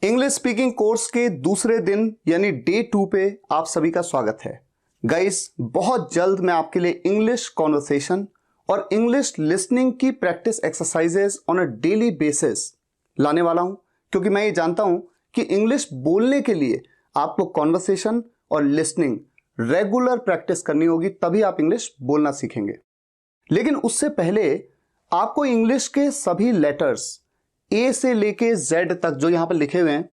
English speaking course के दूसरे दिन यानी डे 2 पे आप सभी का स्वागत है। गाइस, बहुत जल्द मैं आपके लिए इंग्लिश कॉन्वर्सेशन और इंग्लिश लिसनिंग की practice exercises on a daily basis लाने वाला हूं, क्योंकि मैं ये जानता हूं कि इंग्लिश बोलने के लिए आपको कॉन्वर्सेशन और लिसनिंग रेगुलर प्रैक्टिस करनी होगी, तभी आप इंग्लिश बोलना सीखेंगे। लेकिन उससे पहले आपको इंग्लिश के सभी लेटर्स ए से लेके जेड तक जो यहां पर लिखे हुए हैं,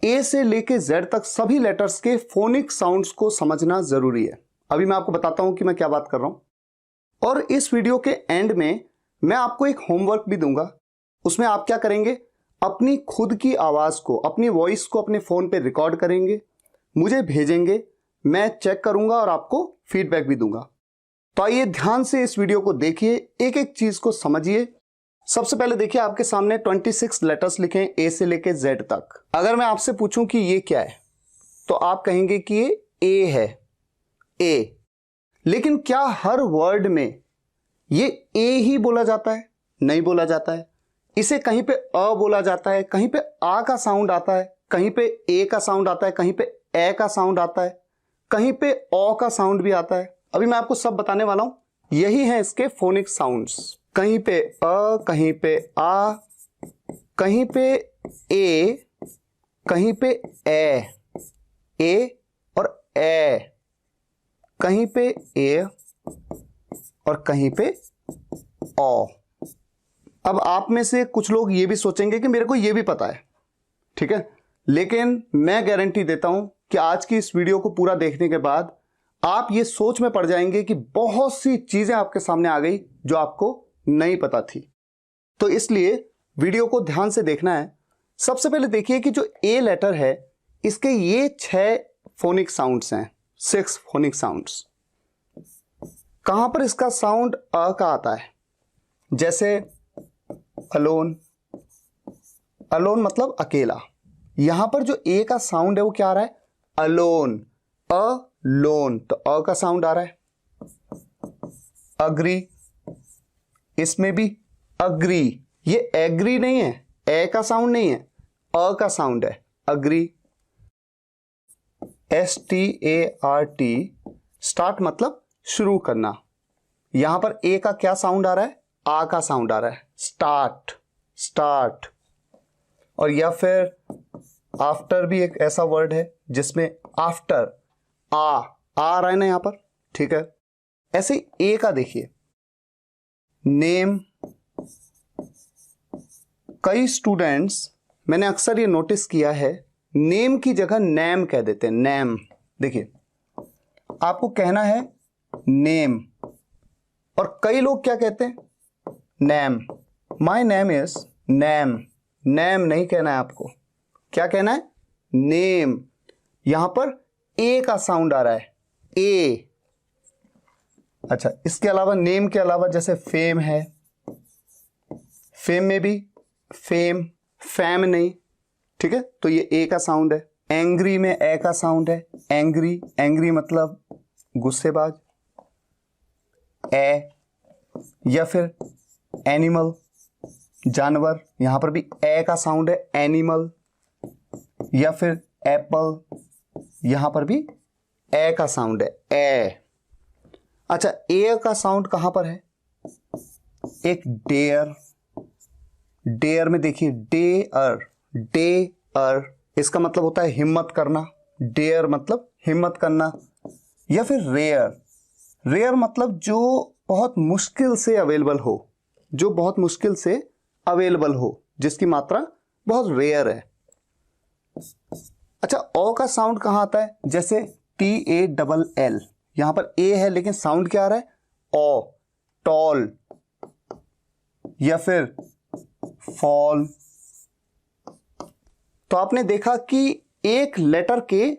ए से लेके जेड तक सभी लेटर्स के फोनिक साउंड्स को समझना जरूरी है। अभी मैं आपको बताता हूं कि मैं क्या बात कर रहा हूं। और इस वीडियो के एंड में मैं आपको एक होमवर्क भी दूंगा। उसमें आप क्या करेंगे, अपनी खुद की आवाज को, अपनी वॉइस को अपने फोन पे रिकॉर्ड करेंगे, मुझे भेजेंगे, मैं चेक करूंगा और आपको फीडबैक भी दूंगा। तो आइए ध्यान से इस वीडियो को देखिए, एक एक चीज को समझिए। सबसे पहले देखिए, आपके सामने 26 लेटर्स लिखे हैं ए से लेके जेड तक। अगर मैं आपसे पूछूं कि ये क्या है, तो आप कहेंगे कि ये ए है, ए। लेकिन क्या हर वर्ड में ये ए ही बोला जाता है? नहीं बोला जाता है। इसे कहीं पे अ बोला जाता है, कहीं पे आ का साउंड आता है, कहीं पे ए का साउंड आता है, कहीं पे ए का साउंड आता है, कहीं पे ओ का साउंड भी आता है। अभी मैं आपको सब बताने वाला हूं। यही है इसके फोनिक साउंड्स। कहीं पे अ, कहीं पे आ, कहीं पे ए, कहीं पे ए और ए, कहीं पे ए और कहीं पे ओ। अब आप में से कुछ लोग ये भी सोचेंगे कि मेरे को ये भी पता है, ठीक है, लेकिन मैं गारंटी देता हूं कि आज की इस वीडियो को पूरा देखने के बाद आप ये सोच में पड़ जाएंगे कि बहुत सी चीजें आपके सामने आ गई जो आपको नहीं पता थी। तो इसलिए वीडियो को ध्यान से देखना है। सबसे पहले देखिए कि जो ए लेटर है, इसके ये 6 फोनिक साउंड्स हैं, 6 फोनिक साउंड्स। कहां पर इसका साउंड अ का आता है? जैसे अलोन, अलोन मतलब अकेला। यहां पर जो ए का साउंड है वो क्या आ रहा है? अलोन, अ लोन, तो अ का साउंड आ रहा है। अग्री, इसमें भी अग्री, ये एग्री नहीं है, ए का साउंड नहीं है, अ का साउंड है, अग्री। START, स्टार्ट मतलब शुरू करना। यहां पर ए का क्या साउंड आ रहा है? आ का साउंड आ रहा है, स्टार्ट, स्टार्ट। और या फिर आफ्टर भी एक ऐसा वर्ड है जिसमें आफ्टर आ रहा है ना यहां पर, ठीक है। ऐसे ए का देखिए, नेम। कई स्टूडेंट्स, मैंने अक्सर ये नोटिस किया है, नेम की जगह नैम कह देते हैं, नैम। देखिए, आपको कहना है नेम, और कई लोग क्या कहते हैं? Name. My name is name. Name नहीं कहना है आपको, क्या कहना है? नेम। यहां पर ए का साउंड आ रहा है, ए। अच्छा, इसके अलावा नेम के अलावा जैसे फेम है, फेम में भी फेम, फैम नहीं, ठीक है, तो ये ए का साउंड है। एंग्री में ए का साउंड है, एंग्री, एंग्री मतलब गुस्सेबाज, ए। या फिर एनिमल, जानवर, यहां पर भी ए का साउंड है, एनिमल। या फिर एप्पल, यहां पर भी ए का साउंड है, ए। अच्छा, ए का साउंड कहां पर है? एक डेयर, डेयर में देखिए डेयर, डेयर, इसका मतलब होता है हिम्मत करना, डेयर मतलब हिम्मत करना। या फिर रेयर, रेयर मतलब जो बहुत मुश्किल से अवेलेबल हो, जो बहुत मुश्किल से अवेलेबल हो, जिसकी मात्रा बहुत रेयर है। अच्छा, ओ का साउंड कहां आता है? जैसे TALL, यहां पर ए है लेकिन साउंड क्या आ रहा है? ओ, टॉल। या फिर फॉल। तो आपने देखा कि एक लेटर के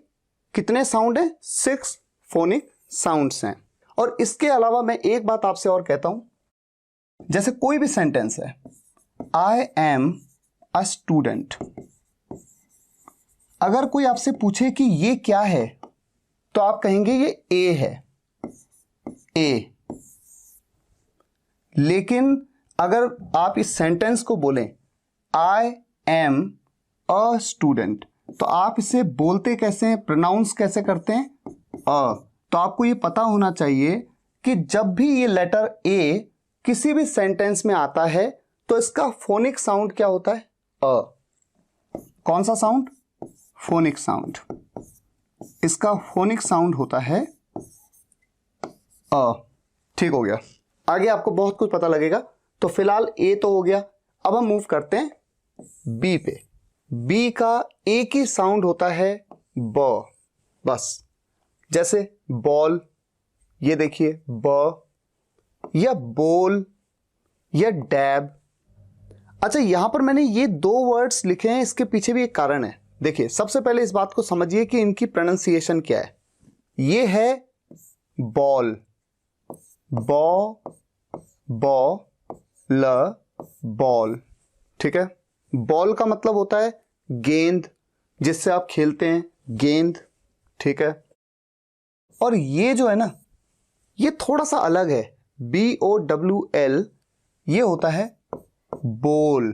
कितने साउंड हैं? 6 फोनिक साउंड्स हैं। और इसके अलावा मैं एक बात आपसे और कहता हूं, जैसे कोई भी सेंटेंस है, आई एम अ स्टूडेंट। अगर कोई आपसे पूछे कि ये क्या है, तो आप कहेंगे ये ए है, ए। लेकिन अगर आप इस सेंटेंस को बोलें, आई एम अ स्टूडेंट। तो आप इसे बोलते कैसे हैं, प्रोनाउंस कैसे करते हैं, अ। तो आपको ये पता होना चाहिए कि जब भी ये लेटर ए किसी भी सेंटेंस में आता है तो इसका फोनिक साउंड क्या होता है, अ। कौन सा साउंड, फोनिक साउंड। इसका फोनिक साउंड होता है अ। ठीक हो गया, आगे आपको बहुत कुछ पता लगेगा। तो फिलहाल ए तो हो गया, अब हम मूव करते हैं बी पे। बी का एक ही साउंड होता है ब, बस। जैसे बॉल, ये देखिए ब, या बोल, या डैब। अच्छा, यहां पर मैंने ये दो वर्ड्स लिखे हैं, इसके पीछे भी एक कारण है। देखिए, सबसे पहले इस बात को समझिए कि इनकी प्रोनाउंसिएशन क्या है। ये है बॉल, बॉ, बॉ, ल, बॉल। ठीक है, बॉल का मतलब होता है गेंद, जिससे आप खेलते हैं, गेंद। ठीक है, और ये जो है ना, ये थोड़ा सा अलग है, BOWL, ये होता है बोल।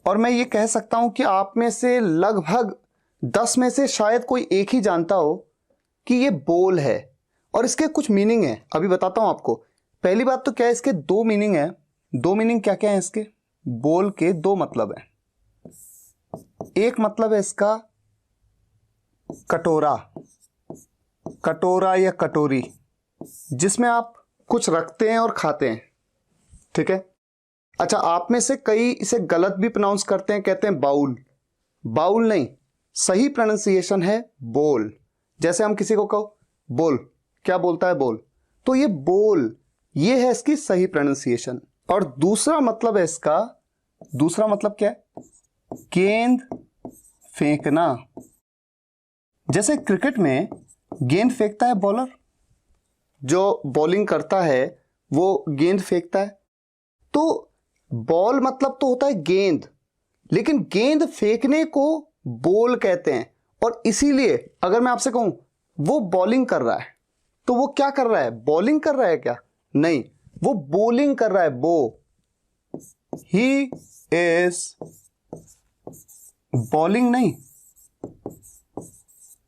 और मैं ये कह सकता हूं कि आप में से लगभग 10 में से शायद कोई एक ही जानता हो कि ये बोल है। और इसके कुछ मीनिंग है, अभी बताता हूं आपको। पहली बात तो क्या है, इसके दो मीनिंग है। दो मीनिंग क्या क्या है इसके, बोल के दो मतलब है। एक मतलब है इसका कटोरा, कटोरा या कटोरी, जिसमें आप कुछ रखते हैं और खाते हैं। ठीक है। अच्छा, आप में से कई इसे गलत भी प्रोनाउंस करते हैं, कहते हैं बाउल। बाउल नहीं, सही प्रोनाउंसिएशन है बोल। जैसे हम किसी को कहो बोल, क्या बोलता है बोल, तो ये बोल, ये है इसकी सही प्रोनाउंसिएशन। और दूसरा मतलब है इसका, दूसरा मतलब क्या है, गेंद फेंकना। जैसे क्रिकेट में गेंद फेंकता है बॉलर, जो बॉलिंग करता है वो गेंद फेंकता है। तो बॉल मतलब तो होता है गेंद, लेकिन गेंद फेंकने को बॉल कहते हैं। और इसीलिए अगर मैं आपसे कहूं वो बॉलिंग कर रहा है, तो वो क्या कर रहा है, बॉलिंग कर रहा है क्या, नहीं, वो बॉलिंग कर रहा है, बो, ही इज बॉलिंग। नहीं,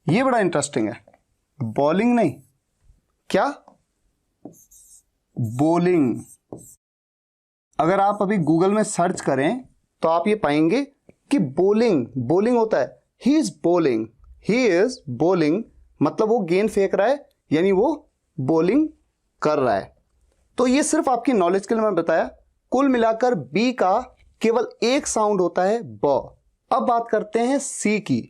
ये बड़ा इंटरेस्टिंग है, बॉलिंग नहीं, क्या, बॉलिंग। अगर आप अभी गूगल में सर्च करें तो आप ये पाएंगे कि बॉलिंग, बॉलिंग होता है, he is bowling, he is bowling, मतलब वो गेंद फेंक रहा है, यानी वो बॉलिंग कर रहा है। तो ये सिर्फ आपकी नॉलेज के लिए मैं बताया। कुल मिलाकर बी का केवल एक साउंड होता है ब। अब बात करते हैं सी की।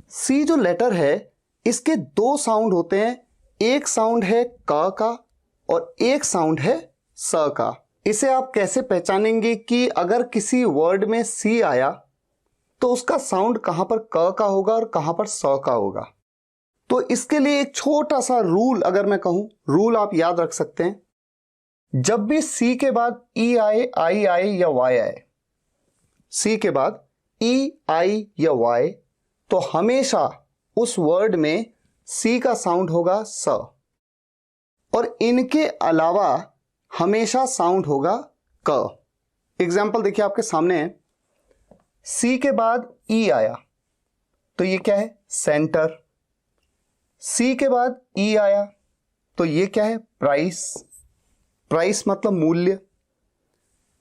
सी जो लेटर है, इसके दो साउंड होते हैं, एक साउंड है क का और एक साउंड है स का। इसे आप कैसे पहचानेंगे कि अगर किसी वर्ड में सी आया तो उसका साउंड कहां पर क का होगा और कहां पर स का होगा। तो इसके लिए एक छोटा सा रूल, अगर मैं कहूं रूल, आप याद रख सकते हैं। जब भी सी के बाद ई आए, आई आए या वाई आए, सी के बाद ई, आई या वाई, तो हमेशा उस वर्ड में सी का साउंड होगा स, और इनके अलावा हमेशा साउंड होगा क। एग्जाम्पल देखिए आपके सामने है, सी के बाद ई आया तो ये क्या है, सेंटर। सी के बाद ई आया तो ये क्या है, प्राइस, प्राइस मतलब मूल्य।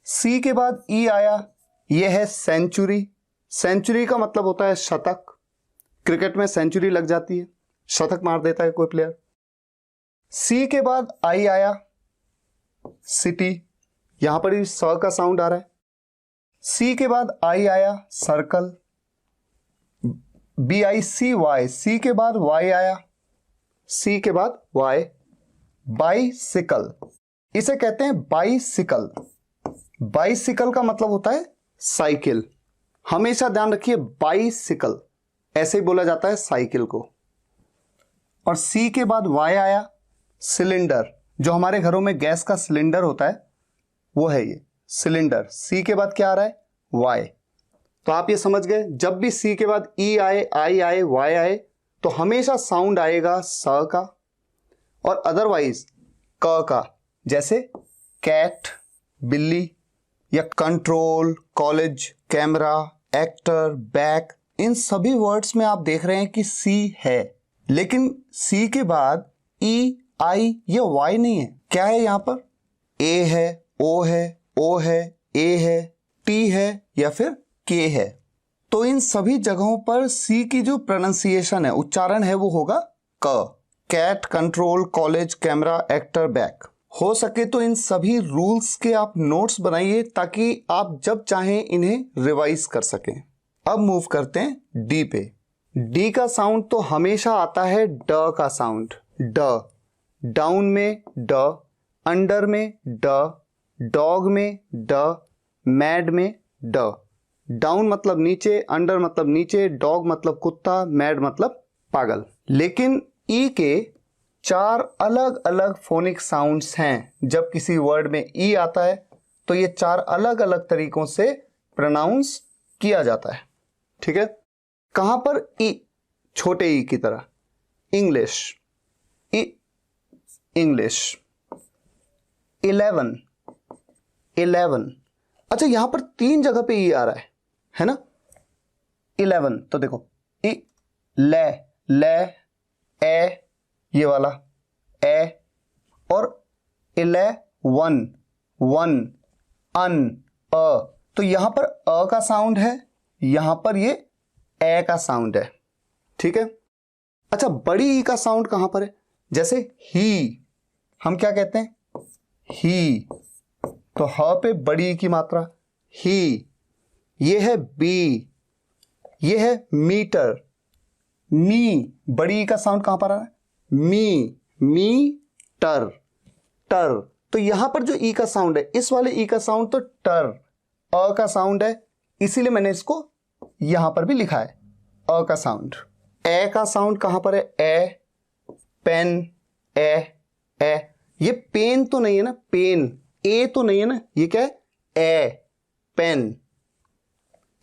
सी के बाद ई आया, ये है सेंचुरी, सेंचुरी का मतलब होता है शतक। क्रिकेट में सेंचुरी लग जाती है, शतक मार देता है कोई प्लेयर। सी के बाद आई आया, सिटी, यहां पर भी स का साउंड आ रहा है। सी के बाद आई आया, सर्कल, BICY, सी के बाद वाई आया, सी के बाद वाई, बाइसिकल, इसे कहते हैं बाइसिकल। बाइसिकल का मतलब होता है साइकिल, हमेशा ध्यान रखिए, बाइसिकल ऐसे ही बोला जाता है साइकिल को। और सी के बाद वाई आया, सिलेंडर, जो हमारे घरों में गैस का सिलेंडर होता है वो है ये सिलेंडर। सी के बाद क्या आ रहा है, वाई। तो आप ये समझ गए, जब भी सी के बाद ई आए, आई आए, वाई आए तो हमेशा साउंड आएगा स का, और अदरवाइज क का। जैसे कैट, बिल्ली, या control, college, camera, actor, back, इन सभी वर्ड्स में आप देख रहे हैं कि सी है, लेकिन सी के बाद ई, आई या वाई नहीं है। क्या है यहाँ पर? ए है, ओ है, ओ है, ए है, टी है या फिर के है। तो इन सभी जगहों पर सी की जो प्रोनाउंसिएशन है, उच्चारण है, वो होगा क। Cat, control, college, camera, actor, back. हो सके तो इन सभी रूल्स के आप नोट्स बनाइए ताकि आप जब चाहें इन्हें रिवाइज कर सकें। अब मूव करते हैं डी पे। डी का साउंड तो हमेशा आता है ड का साउंड। ड, डाउन में ड, अंडर में ड, डॉग में ड, मैड में ड। डाउन मतलब नीचे, अंडर मतलब नीचे, डॉग मतलब कुत्ता, मैड मतलब पागल। लेकिन ई के 4 अलग अलग फोनिक साउंड्स हैं। जब किसी वर्ड में ई आता है तो ये 4 अलग अलग तरीकों से प्रोनाउंस किया जाता है। ठीक है, कहां पर? ई, छोटे ई की तरह। इंग्लिश, ई, इंग्लिश। 11, 11। अच्छा, यहां पर 3 जगह पे ई आ रहा है ना? 11 तो देखो, ई, ले, ले, ए, ये वाला ए, और 11, 1, अन, अ। तो यहां पर अ का साउंड है, यहां पर ये ए का साउंड है। ठीक है। अच्छा, बड़ी ई का साउंड कहां पर है? जैसे ही, हम क्या कहते हैं? ही। तो ह पे बड़ी ई की मात्रा, ही। ये है बी, ये है मीटर। मी, बड़ी ई का साउंड कहां पर आ रहा है? मी, मी, टर, टर। तो यहां पर जो ई का साउंड है, इस वाले ई का साउंड तो टर, अ का साउंड है, इसीलिए मैंने इसको यहां पर भी लिखा है अ का साउंड। ए का साउंड कहां पर है? ए, पेन, ए। ये पेन तो नहीं है ना, पेन। ए तो नहीं है ना, ये क्या है? ए, पेन।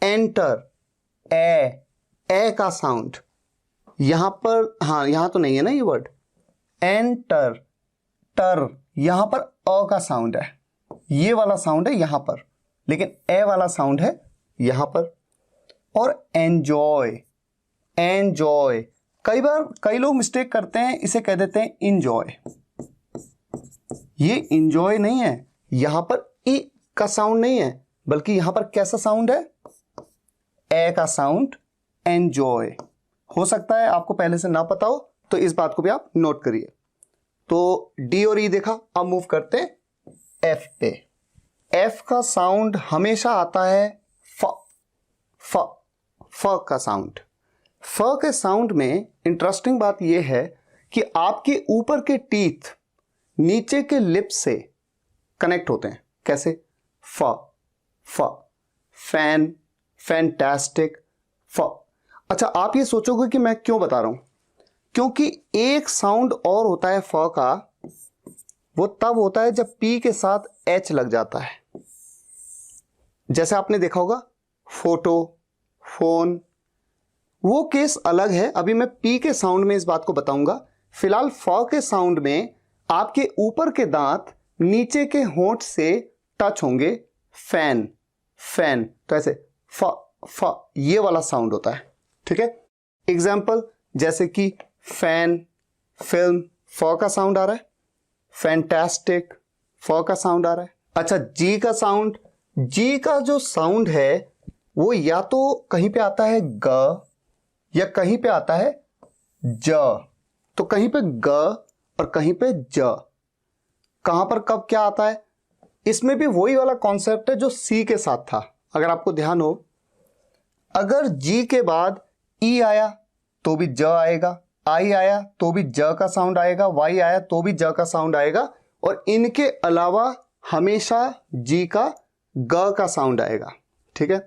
एंटर, ए का साउंड यहां पर, हाँ यहां तो नहीं है ना ये वर्ड। एंटर, टर, यहां पर अ का साउंड है, ये वाला साउंड है यहां पर, लेकिन ए वाला साउंड है यहां पर। और एंजॉय, एंजॉय, कई बार कई लोग मिस्टेक करते हैं, इसे कह देते हैं इंजॉय। ये इंजॉय नहीं है, यहां पर ई का साउंड नहीं है, बल्कि यहां पर कैसा साउंड है? ए का साउंड, एंजॉय। हो सकता है आपको पहले से ना पता हो, तो इस बात को भी आप नोट करिए। तो डी और ई देखा, अब मूव करते हैं एफ पे। एफ का साउंड हमेशा आता है फ, फ, फ का साउंड। फ के साउंड में इंटरेस्टिंग बात यह है कि आपके ऊपर के टीथ नीचे के लिप्स से कनेक्ट होते हैं। कैसे? फ, फ, फैन, फैंटास्टिक, फ। अच्छा, आप ये सोचोगे कि मैं क्यों बता रहा हूं? क्योंकि एक साउंड और होता है फ का, वो तब होता है जब पी के साथ एच लग जाता है। जैसे आपने देखा होगा फोटो, फोन, वो केस अलग है। अभी मैं पी के साउंड में इस बात को बताऊंगा। फिलहाल फ के साउंड में आपके ऊपर के दांत नीचे के होंठ से टच होंगे। फैन, फैन, तो ऐसे फ, फ, ये वाला साउंड होता है। ठीक है। एग्जाम्पल जैसे कि फैन, फिल्म, फ का साउंड आ रहा है। फैंटास्टिक, फ का साउंड आ रहा है। अच्छा, जी का साउंड, जी का जो साउंड है वो या तो कहीं पे आता है ग या कहीं पे आता है ज। तो कहीं पे ग और कहीं पे ज। कहां पर कब क्या आता है? इसमें भी वही वाला कॉन्सेप्ट है जो सी के साथ था। अगर आपको ध्यान हो, अगर जी के बाद ई आया तो भी ज आएगा, आई आया तो भी ज का साउंड आएगा, वाई आया तो भी ज का साउंड आएगा, और इनके अलावा हमेशा जी का ग का साउंड आएगा। ठीक है।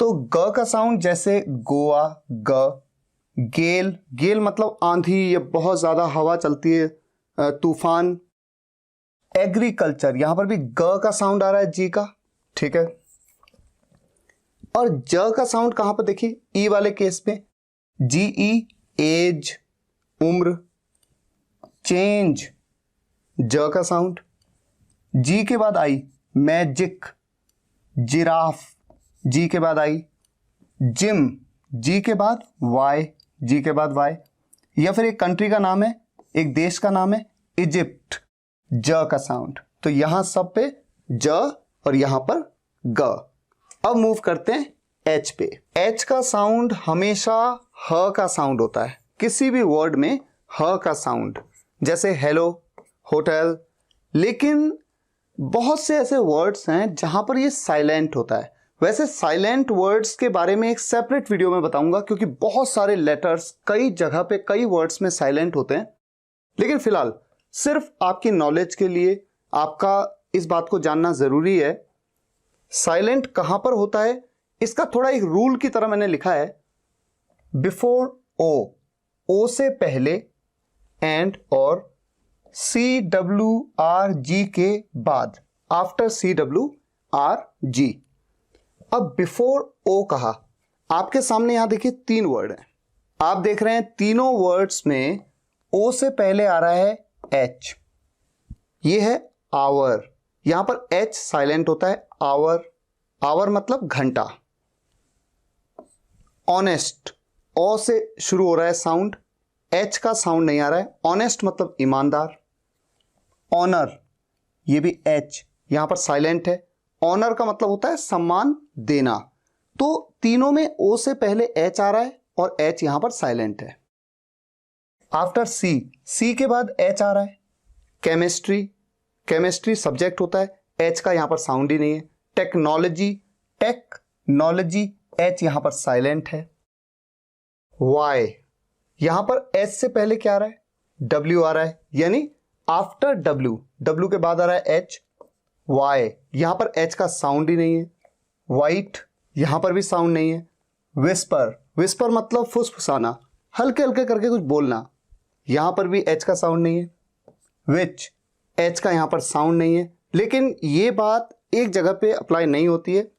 तो ग का साउंड जैसे गोवा, ग, गेल, गेल मतलब आंधी, ये बहुत ज्यादा हवा चलती है, तूफान। एग्रीकल्चर, यहां पर भी ग का साउंड आ रहा है जी का। ठीक है। और ज का साउंड कहां पर? देखिए ई वाले केस में जी ई, एज, उम्र, चेंज, ज का साउंड। जी के बाद आई मैजिक, जिराफ, जी के बाद आई जिम, जी के बाद वाई, जी के बाद वाई। या फिर एक कंट्री का नाम है, एक देश का नाम है इजिप्ट, ज का साउंड। तो यहां सब पे ज और यहां पर ग। अब मूव करते हैं एच पे। एच का साउंड हमेशा ह का साउंड होता है, किसी भी वर्ड में ह का साउंड, जैसे हेलो, होटल। लेकिन बहुत से ऐसे वर्ड्स हैं जहां पर ये साइलेंट होता है। वैसे साइलेंट वर्ड्स के बारे में एक सेपरेट वीडियो में बताऊंगा, क्योंकि बहुत सारे लेटर्स कई जगह पे कई वर्ड्स में साइलेंट होते हैं। लेकिन फिलहाल सिर्फ आपकी नॉलेज के लिए आपका इस बात को जानना जरूरी है, साइलेंट कहां पर होता है इसका थोड़ा एक रूल की तरह मैंने लिखा है। बिफोर ओ, ओ से पहले एंड और CWRG के बाद, आफ्टर CWRG। अब बिफोर ओ कहा, आपके सामने यहां देखिए 3 वर्ड हैं। आप देख रहे हैं तीनों वर्ड्स में ओ से पहले आ रहा है एच, ये है आवर। यहां पर एच साइलेंट होता है, आवर, आवर मतलब घंटा। ऑनेस्ट, ओ से शुरू हो रहा है साउंड, एच का साउंड नहीं आ रहा है। ऑनेस्ट मतलब ईमानदार। ऑनर, ये भी एच यहां पर साइलेंट है। ऑनर का मतलब होता है सम्मान देना। तो तीनों में ओ से पहले एच आ रहा है और एच यहां पर साइलेंट है। आफ्टर सी, सी के बाद एच आ रहा है। केमिस्ट्री, केमिस्ट्री सब्जेक्ट होता है, एच का यहां पर साउंड ही नहीं है। टेक्नोलॉजी, टेक्नोलॉजी, एच यहां पर साइलेंट है। वाई, यहां पर एच से पहले क्या आ रहा है, डब्ल्यू आ रहा है, यानी आफ्टर डब्ल्यू, डब्ल्यू के बाद आ रहा है एच। वाई, यहां पर एच का साउंड ही नहीं है। वाइट, यहां पर भी साउंड नहीं है। विस्पर, विस्पर मतलब फुसफुसाना, हल्के हल्के करके कुछ बोलना, यहां पर भी एच का साउंड नहीं है। विच, एच का यहां पर साउंड नहीं है। लेकिन यह बात एक जगह पे अप्लाई नहीं होती है।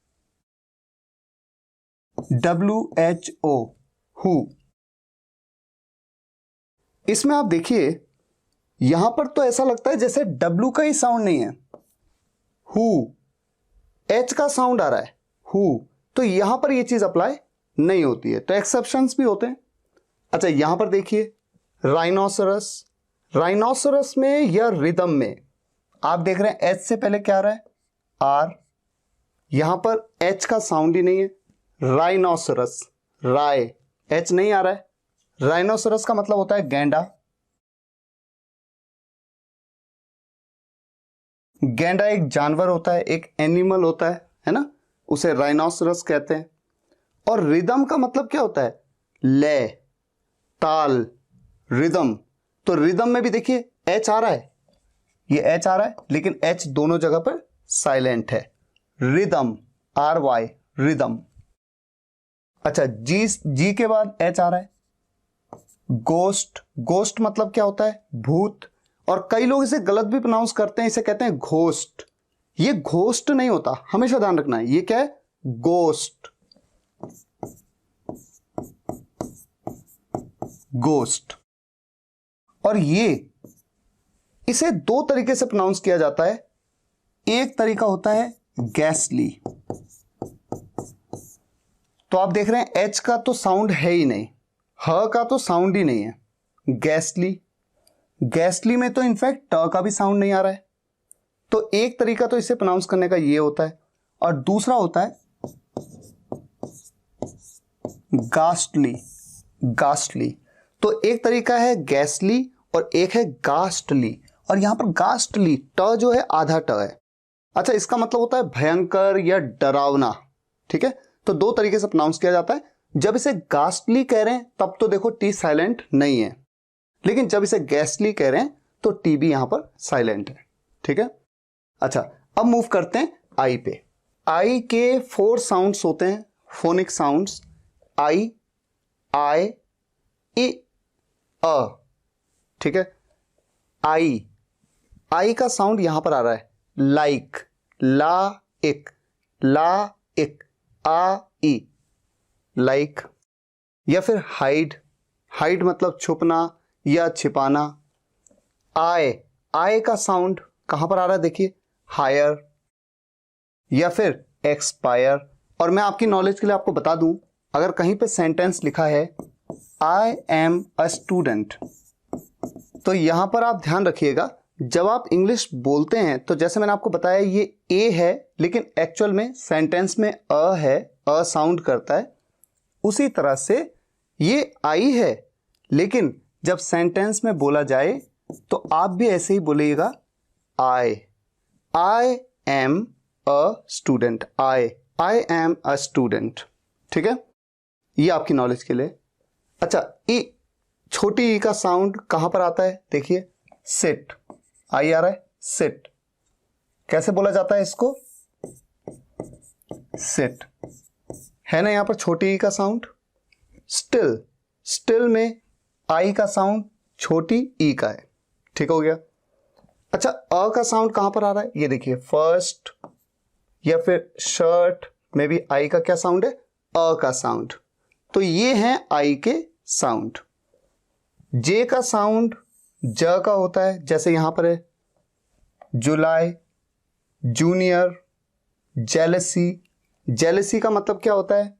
WHO, हु, इसमें आप देखिए यहां पर तो ऐसा लगता है जैसे डब्ल्यू का ही साउंड नहीं है। हु, एच का साउंड आ रहा है, हु, तो यहां पर यह चीज अप्लाई नहीं होती है। तो एक्सेप्शंस भी होते हैं। अच्छा, यहां पर देखिए राइनोसरस, राइनोसरस में या रिदम में आप देख रहे हैं एच से पहले क्या आ रहा है, आर, यहां पर एच का साउंड ही नहीं है। राइनोसरस, राय, एच नहीं आ रहा है। राइनोसरस का मतलब होता है गैंडा। गैंडा एक जानवर होता है, एक एनिमल होता है ना, उसे राइनोसरस कहते हैं। और रिदम का मतलब क्या होता है, लय, ताल, रिदम। तो रिदम में भी देखिए एच आ रहा है, ये एच आ रहा है, लेकिन एच दोनों जगह पर साइलेंट है। Rhythm, RY, rhythm. अच्छा, जी, जी के बाद एच आ रहा है। गोस्ट, गोस्ट मतलब क्या होता है, भूत। और कई लोग इसे गलत भी प्रोनाउंस करते हैं, इसे कहते हैं घोस्ट। ये घोस्ट नहीं होता, हमेशा ध्यान रखना है, ये क्या है, गोस्ट, गोस्ट। और ये इसे 2 तरीके से प्रोनाउंस किया जाता है। एक तरीका होता है गैसली, तो आप देख रहे हैं एच का तो साउंड है ही नहीं, ह का तो साउंड ही नहीं है। गैसली, गैसली में तो इनफैक्ट ट का भी साउंड नहीं आ रहा है। तो एक तरीका तो इसे प्रोनाउंस करने का ये होता है, और दूसरा होता है गास्टली, गास्टली। तो एक तरीका है गैसली और एक है गास्टली। और यहां पर गास्टली, ट जो है आधा ट है। अच्छा, इसका मतलब होता है भयंकर या डरावना। ठीक है, तो 2 तरीके से प्रोनाउंस किया जाता है। जब इसे गास्टली कह रहे हैं तब तो देखो टी साइलेंट नहीं है, लेकिन जब इसे गैसली कह रहे हैं तो टी भी यहां पर साइलेंट है। ठीक है। अच्छा, अब मूव करते हैं आई पे। आई के 4 साउंड्स होते हैं, फोनिक साउंड्स, आई, आई, ई, अ। ठीक है, आई, आई का साउंड यहां पर आ रहा है, लाइक, ला इक, ला इक, आ ई, लाइक। या फिर हाइड, हाइड मतलब छुपना या छिपाना। आय, आय का साउंड कहां पर आ रहा है, देखिए, हायर। या फिर एक्सपायर। और मैं आपकी नॉलेज के लिए आपको बता दूं, अगर कहीं पे सेंटेंस लिखा है आई एम अ स्टूडेंट, तो यहां पर आप ध्यान रखिएगा, जब आप इंग्लिश बोलते हैं तो जैसे मैंने आपको बताया ये ए है, लेकिन एक्चुअल में सेंटेंस में अ है, अ साउंड करता है। उसी तरह से ये आई है, लेकिन जब सेंटेंस में बोला जाए तो आप भी ऐसे ही बोलिएगा I am a student, I am a student. ठीक है, ये आपकी नॉलेज के लिए। अच्छा, ई, छोटी ई का साउंड कहां पर आता है? देखिए, सिट, आई आ रहा है, सिट। कैसे बोला जाता है इसको? सिट, है ना यहां पर छोटी ई का साउंड। स्टिल, स्टिल में आई का साउंड छोटी ई का है। ठीक हो गया। अच्छा, अ का साउंड कहां पर आ रहा है? ये देखिए, फर्स्ट या फिर शर्ट में भी आई का क्या साउंड है? अ का साउंड। तो ये है आई के साउंड। जे का साउंड ज का होता है, जैसे यहां पर है जुलाई, जूनियर, जेलसी। जेलसी का मतलब क्या होता है?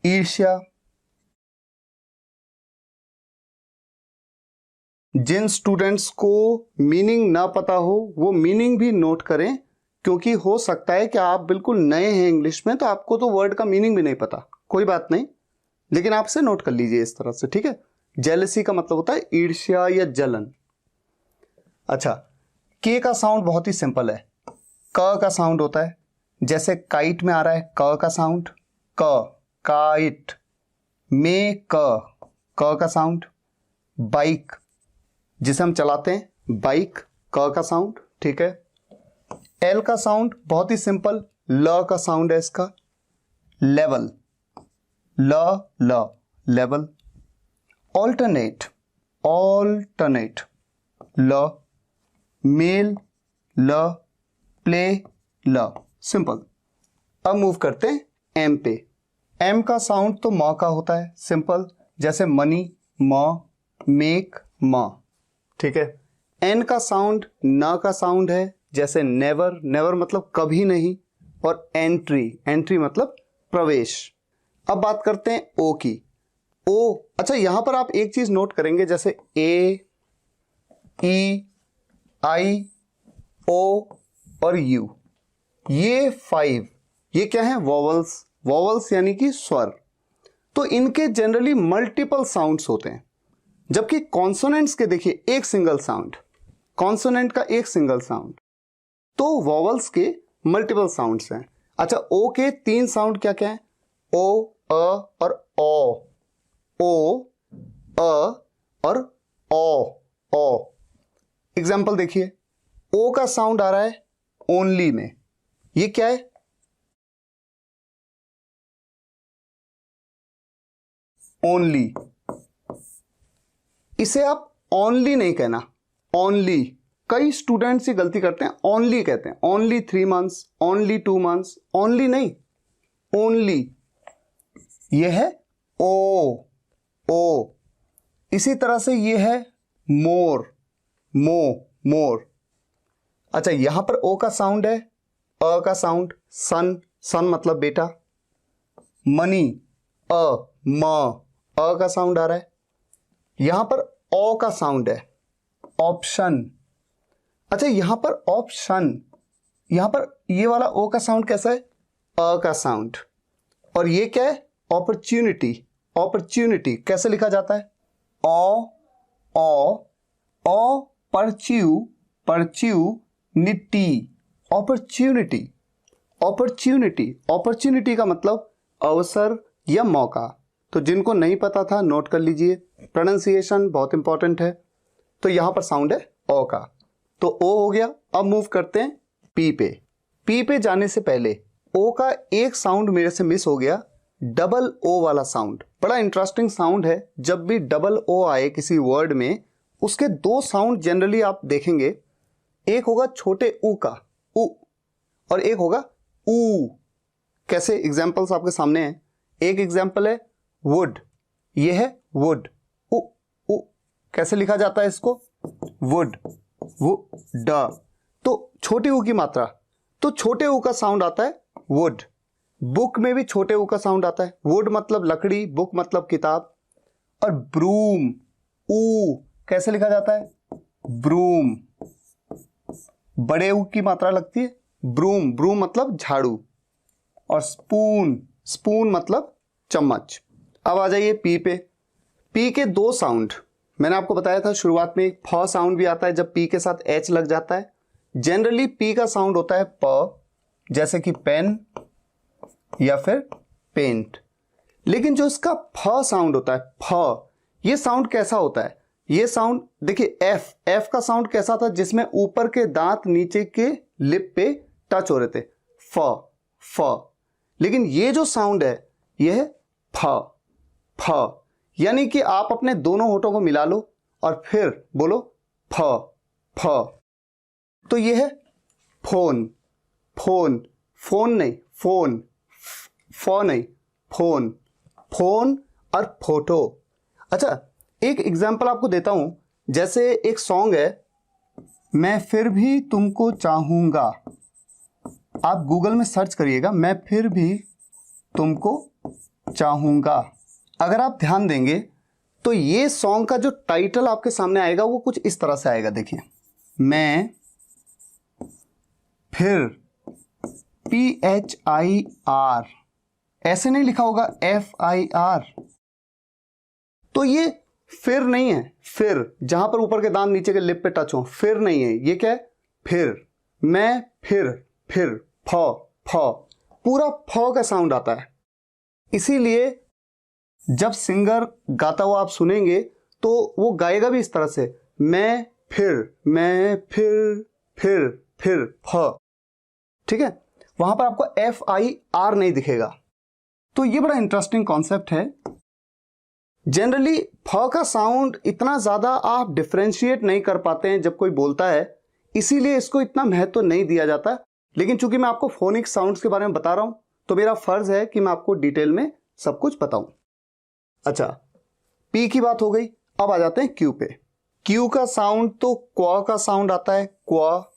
ईर्ष्या। जिन स्टूडेंट्स को मीनिंग ना पता हो वो मीनिंग भी नोट करें, क्योंकि हो सकता है कि आप बिल्कुल नए हैं इंग्लिश में, तो आपको तो वर्ड का मीनिंग भी नहीं पता। कोई बात नहीं, लेकिन आप इसे नोट कर लीजिए इस तरह से। ठीक है, जेलसी का मतलब होता है ईर्ष्या या जलन। अच्छा, के का साउंड बहुत ही सिंपल है, क का साउंड होता है। जैसे काइट में आ रहा है क का साउंड, क, काइट में क का साउंड। बाइक, जिसे हम चलाते हैं, बाइक, क का साउंड। ठीक है, एल का साउंड बहुत ही सिंपल, ल का साउंड है इसका। लेवल, ल, लेवल। ऑल्टरनेट, ऑल्टरनेट, ल। मेल, ल। प्ले, ल। सिंपल। अब मूव करते हैं एम पे। एम का साउंड तो म का होता है, सिंपल, जैसे मनी, म, मेक, म। ठीक है। एन का साउंड न का साउंड है, जैसे नेवर, नेवर मतलब कभी नहीं, और एंट्री, एंट्री मतलब प्रवेश। अब बात करते हैं ओ की। ओ, अच्छा यहां पर आप एक चीज नोट करेंगे, जैसे ए, ई, आई, ओ और यू, ये 5, ये क्या है? वॉवल्स। वॉवल्स यानी कि स्वर। तो इनके जनरली मल्टीपल साउंड्स होते हैं, जबकि कॉन्सोनेंट्स के देखिए एक सिंगल साउंड, कॉन्सोनेंट का एक सिंगल साउंड। तो वॉवल्स के मल्टीपल साउंड्स हैं। अच्छा, ओ के 3 साउंड क्या क्या है? ओ, अ और ओ। ओ, अ और ओ। एग्जाम्पल देखिए, ओ का साउंड आ रहा है ओनली में, ये क्या है? ओनली। इसे आप ओनली नहीं कहना, ओनली। कई स्टूडेंट्स ये गलती करते हैं, ओनली कहते हैं, only 3 months, only 2 months, only नहीं, ओनली। ये है ओ, ओ। इसी तरह से ये है मोर, मोर। अच्छा, यहां पर ओ का साउंड है, अ का साउंड, सन, सन मतलब बेटा। मनी, म, अ का साउंड आ रहा है। यहां पर ओ का साउंड है, ऑप्शन। अच्छा, यहां पर ऑप्शन, यहां पर ये वाला ओ का साउंड कैसा है? अ का साउंड। और ये क्या है? अपॉर्चुनिटी, अपॉर्चुनिटी कैसे लिखा जाता है? ओ परच्यूनिटी, अपॉर्चुनिटी, अपॉर्चुनिटी का मतलब अवसर या मौका। तो जिनको नहीं पता था नोट कर लीजिए, प्रोनाउंसिएशन बहुत इंपॉर्टेंट है। तो यहां पर साउंड है ओ का, तो ओ हो गया। अब मूव करते हैं पी पे। पी पे जाने से पहले ओ का एक साउंड मेरे से मिस हो गया, डबल ओ वाला साउंड। बड़ा इंटरेस्टिंग साउंड है, जब भी डबल ओ आए किसी वर्ड में, उसके 2 साउंड जनरली आप देखेंगे, एक होगा छोटे ऊ का, ऊ, और एक होगा ऊ। कैसे? एग्जाम्पल्स आपके सामने हैं। एक एग्जाम्पल है वुड, ये है वुड, ऊ, ऊ। कैसे लिखा जाता है इसको? Would, would. तो छोटे ऊ की मात्रा, तो छोटे ऊ का साउंड आता है वुड। बुक में भी छोटे ऊ का साउंड आता है। वुड मतलब लकड़ी, बुक मतलब किताब। और ब्रूम, ऊ कैसे लिखा जाता है? ब्रूम, बड़े ऊ की मात्रा लगती है। ब्रूम, ब्रूम मतलब झाड़ू। और स्पून, स्पून मतलब चम्मच। अब आ जाइए पी पे। पी के दो साउंड मैंने आपको बताया था शुरुआत में, एक फ साउंड भी आता है जब पी के साथ एच लग जाता है। जनरली पी का साउंड होता है प, जैसे कि पेन या फिर पेंट। लेकिन जो इसका फ साउंड होता है, फ, ये साउंड कैसा होता है? ये साउंड देखिए, एफ, एफ का साउंड कैसा था? जिसमें ऊपर के दांत नीचे के लिप पे टच हो रहे थे, फ, फ। लेकिन ये जो साउंड है ये है फ, फ। यानी कि आप अपने दोनों होठों को मिला लो और फिर बोलो फ, फ। तो ये है फोन, फोन, फोन नहीं, फोन, फ नहीं, फोन, फोन और फोटो। अच्छा, एक एग्जांपल आपको देता हूं। जैसे एक सॉन्ग है, मैं फिर भी तुमको चाहूंगा। आप गूगल में सर्च करिएगा, मैं फिर भी तुमको चाहूंगा। अगर आप ध्यान देंगे तो ये सॉन्ग का जो टाइटल आपके सामने आएगा वो कुछ इस तरह से आएगा। देखिए, मैं फिर, PHIR, ऐसे नहीं लिखा होगा, FIR। तो ये फिर नहीं है, फिर जहां पर ऊपर के दांत नीचे के लिप पे टच हो, फिर नहीं है। ये क्या है? फिर, मैं फिर, फिर, फ, फ, पूरा फ का साउंड आता है। इसीलिए जब सिंगर गाता हुआ आप सुनेंगे तो वो गाएगा भी इस तरह से, मैं फिर, मैं फिर, फ। ठीक है, वहां पर आपको FIR नहीं दिखेगा। तो ये बड़ा इंटरेस्टिंग कॉन्सेप्ट है। जनरली फ का साउंड इतना ज्यादा आप डिफरेंशिएट नहीं कर पाते हैं जब कोई बोलता है, इसीलिए इसको इतना महत्व नहीं दिया जाता। लेकिन चूंकि मैं आपको फोनिक साउंड्स के बारे में बता रहा हूं तो मेरा फर्ज है कि मैं आपको डिटेल में सब कुछ बताऊं। अच्छा, पी की बात हो गई, अब आ जाते हैं क्यू पे। क्यू का साउंड तो क्वा का साउंड आता है, क्वा,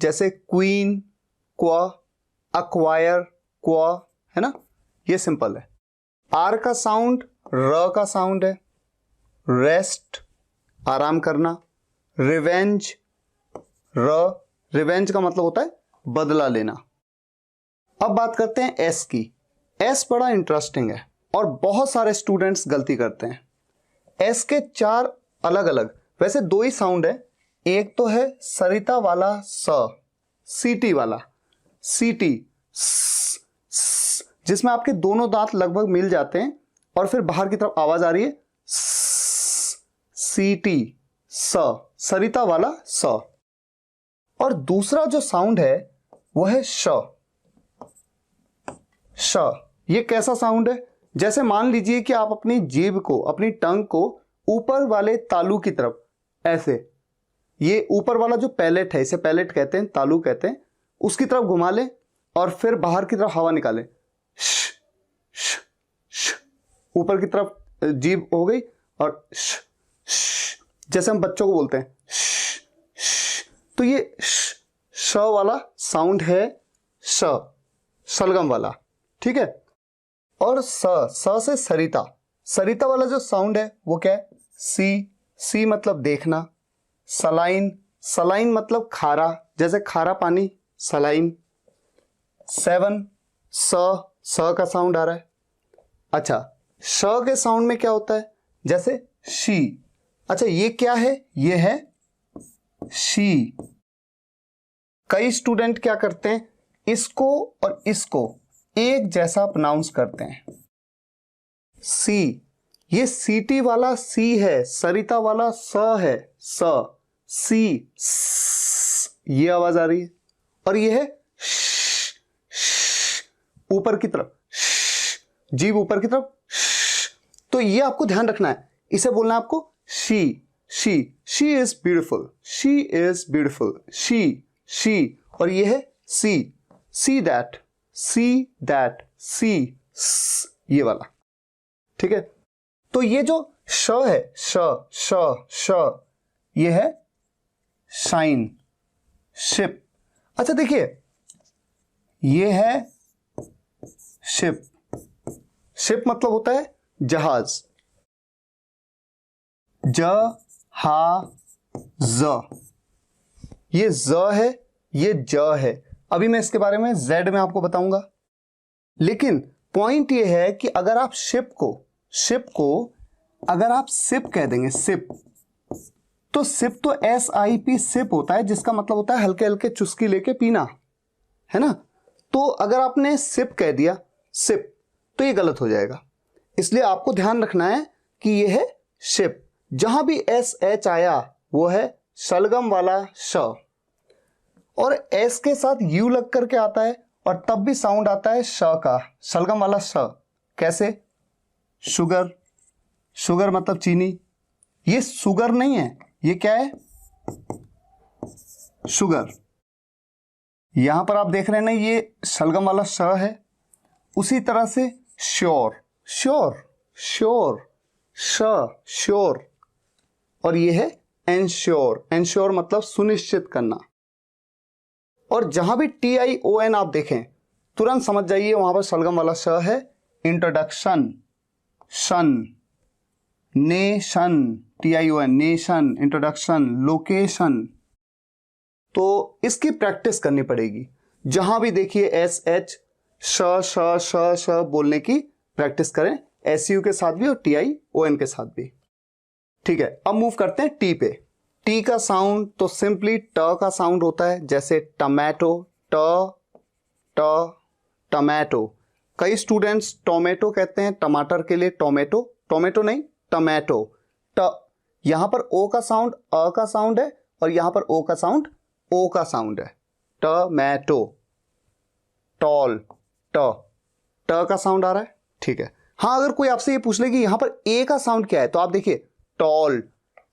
जैसे क्वीन, क्वा, अक्वायर, क्वा, है ना, ये सिंपल है। आर का साउंड र का साउंड है, रेस्ट, आराम करना। रिवेंज, र, रिवेंज का मतलब होता है बदला लेना। अब बात करते हैं एस की। एस बड़ा इंटरेस्टिंग है और बहुत सारे स्टूडेंट्स गलती करते हैं। एस के चार अलग अलग, वैसे दो ही साउंड है। एक तो है सरिता वाला स, सीटी वाला, सीटी, जिसमें आपके दोनों दांत लगभग मिल जाते हैं और फिर बाहर की तरफ आवाज आ रही है, सीटी, स, सरिता वाला स। और दूसरा जो साउंड है वो है श, श। ये कैसा साउंड है? जैसे मान लीजिए कि आप अपनी जीभ को, अपनी टंग को ऊपर वाले तालू की तरफ ऐसे, ये ऊपर वाला जो पैलेट है, इसे पैलेट कहते हैं, तालू कहते हैं, उसकी तरफ घुमा लें और फिर बाहर की तरफ हवा निकालें, श, श, श। ऊपर की तरफ जीभ हो गई और श, श, जैसे हम बच्चों को बोलते हैं श, श। तो ये श वाला साउंड है, श, शलगम वाला। ठीक है। और स से सरिता, सरिता वाला जो साउंड है वो क्या है? सी, सी मतलब देखना। सलाइन, सलाइन मतलब खारा, जैसे खारा पानी, सलाइन। सेवन, स का साउंड आ रहा है। अच्छा, श के साउंड में क्या होता है? जैसे शी। अच्छा, ये क्या है? ये है शी। कई स्टूडेंट क्या करते हैं, इसको और इसको एक जैसा प्रोनाउंस करते हैं, सी। ये सीटी वाला सी है, सरिता वाला स है, स, सी, ये आवाज आ रही है। और ये है श, ऊपर की तरफ, जीभ ऊपर की तरफ। तो ये आपको ध्यान रखना है, इसे बोलना है आपको she, she is beautiful, she is beautiful, she. और ये है सी, सी दैट, सी, ये वाला। ठीक है। तो ये जो श है, श, ये है शाइन, शिप। अच्छा देखिए, ये है शिप। शिप मतलब होता है जहाज। ज हा ज, ये ज है, ये ज है। अभी मैं इसके बारे में जेड में आपको बताऊंगा। लेकिन पॉइंट ये है कि अगर आप शिप को अगर आप सिप कह देंगे, सिप, तो सिप तो SIP सिप होता है, जिसका मतलब होता है हल्के हल्के चुस्की लेके पीना, है ना। तो अगर आपने सिप कह दिया, सिप, तो ये गलत हो जाएगा। इसलिए आपको ध्यान रखना है कि ये है शिप। जहां भी SH आया वो है शलगम वाला श, और S के साथ U लग करके आता है, और तब भी साउंड आता है श का, शलगम वाला श। कैसे? शुगर, शुगर मतलब चीनी। ये शुगर नहीं है, ये क्या है? शुगर। यहां पर आप देख रहे हैं ना, ये शलगम वाला श है। उसी तरह से श्योर, श्योर, श्योर, श, श्योर, और ये है एंश्योर। एंश्योर मतलब सुनिश्चित करना। और जहां भी TION आप देखें, तुरंत समझ जाइए वहां पर शलगम वाला श है। इंट्रोडक्शन, शन, nation, TION, nation, introduction, location. तो इसकी प्रैक्टिस करनी पड़ेगी। जहां भी देखिए SH, श श श श बोलने की प्रैक्टिस करें, SU के साथ भी और TION के साथ भी। ठीक है, अब मूव करते हैं टी पे। टी का साउंड तो सिंपली ट का साउंड होता है, जैसे टमैटो, ट ट, टमैटो। कई स्टूडेंट्स टोमेटो कहते हैं टमाटर के लिए, टोमेटो, टोमेटो नहीं, टमैटो। ट, यहां पर ओ का साउंड अ का साउंड है, और यहां पर ओ का साउंड ओ का साउंड है। टमैटो। टॉल, ट, ट का साउंड आ रहा है, ठीक है। हाँ, अगर कोई आपसे ये पूछ ले कि यहां पर ए का साउंड क्या है, तो आप देखिए टॉल,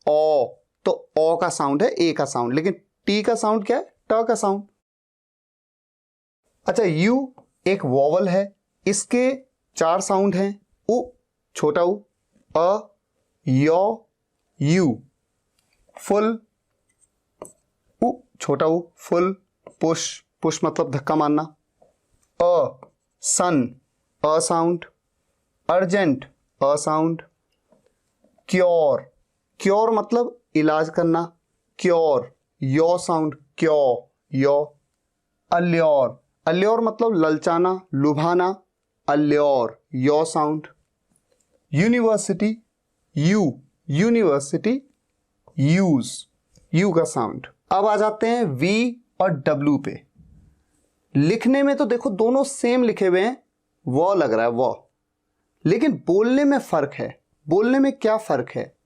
ओ, तो ओ का साउंड है, ए का साउंड। लेकिन टी का साउंड क्या है? ट का साउंड। अच्छा, यू एक वॉवल है, इसके 4 साउंड हैं। उ, छोटा उ, अ, यो, यू, फुल, उ, छोटा उ, फुल, पुश, पुश मतलब धक्का मारना। अ, सन, अ साउंड। अर्जेंट, अ साउंड। क्योर, क्योर मतलब इलाज करना, क्योर, यो साउंड, क्यो, यो। अल्योर, अल्योर मतलब ललचाना, लुभाना, अल्योर, यो साउंड। यूनिवर्सिटी, यू, यूनिवर्सिटी, यूज, यू का साउंड। अब आ जाते हैं वी और डब्ल्यू पे। लिखने में तो देखो दोनों सेम लिखे हुए हैं, वो लग रहा है वो, लेकिन बोलने में फर्क है। बोलने में क्या फर्क है?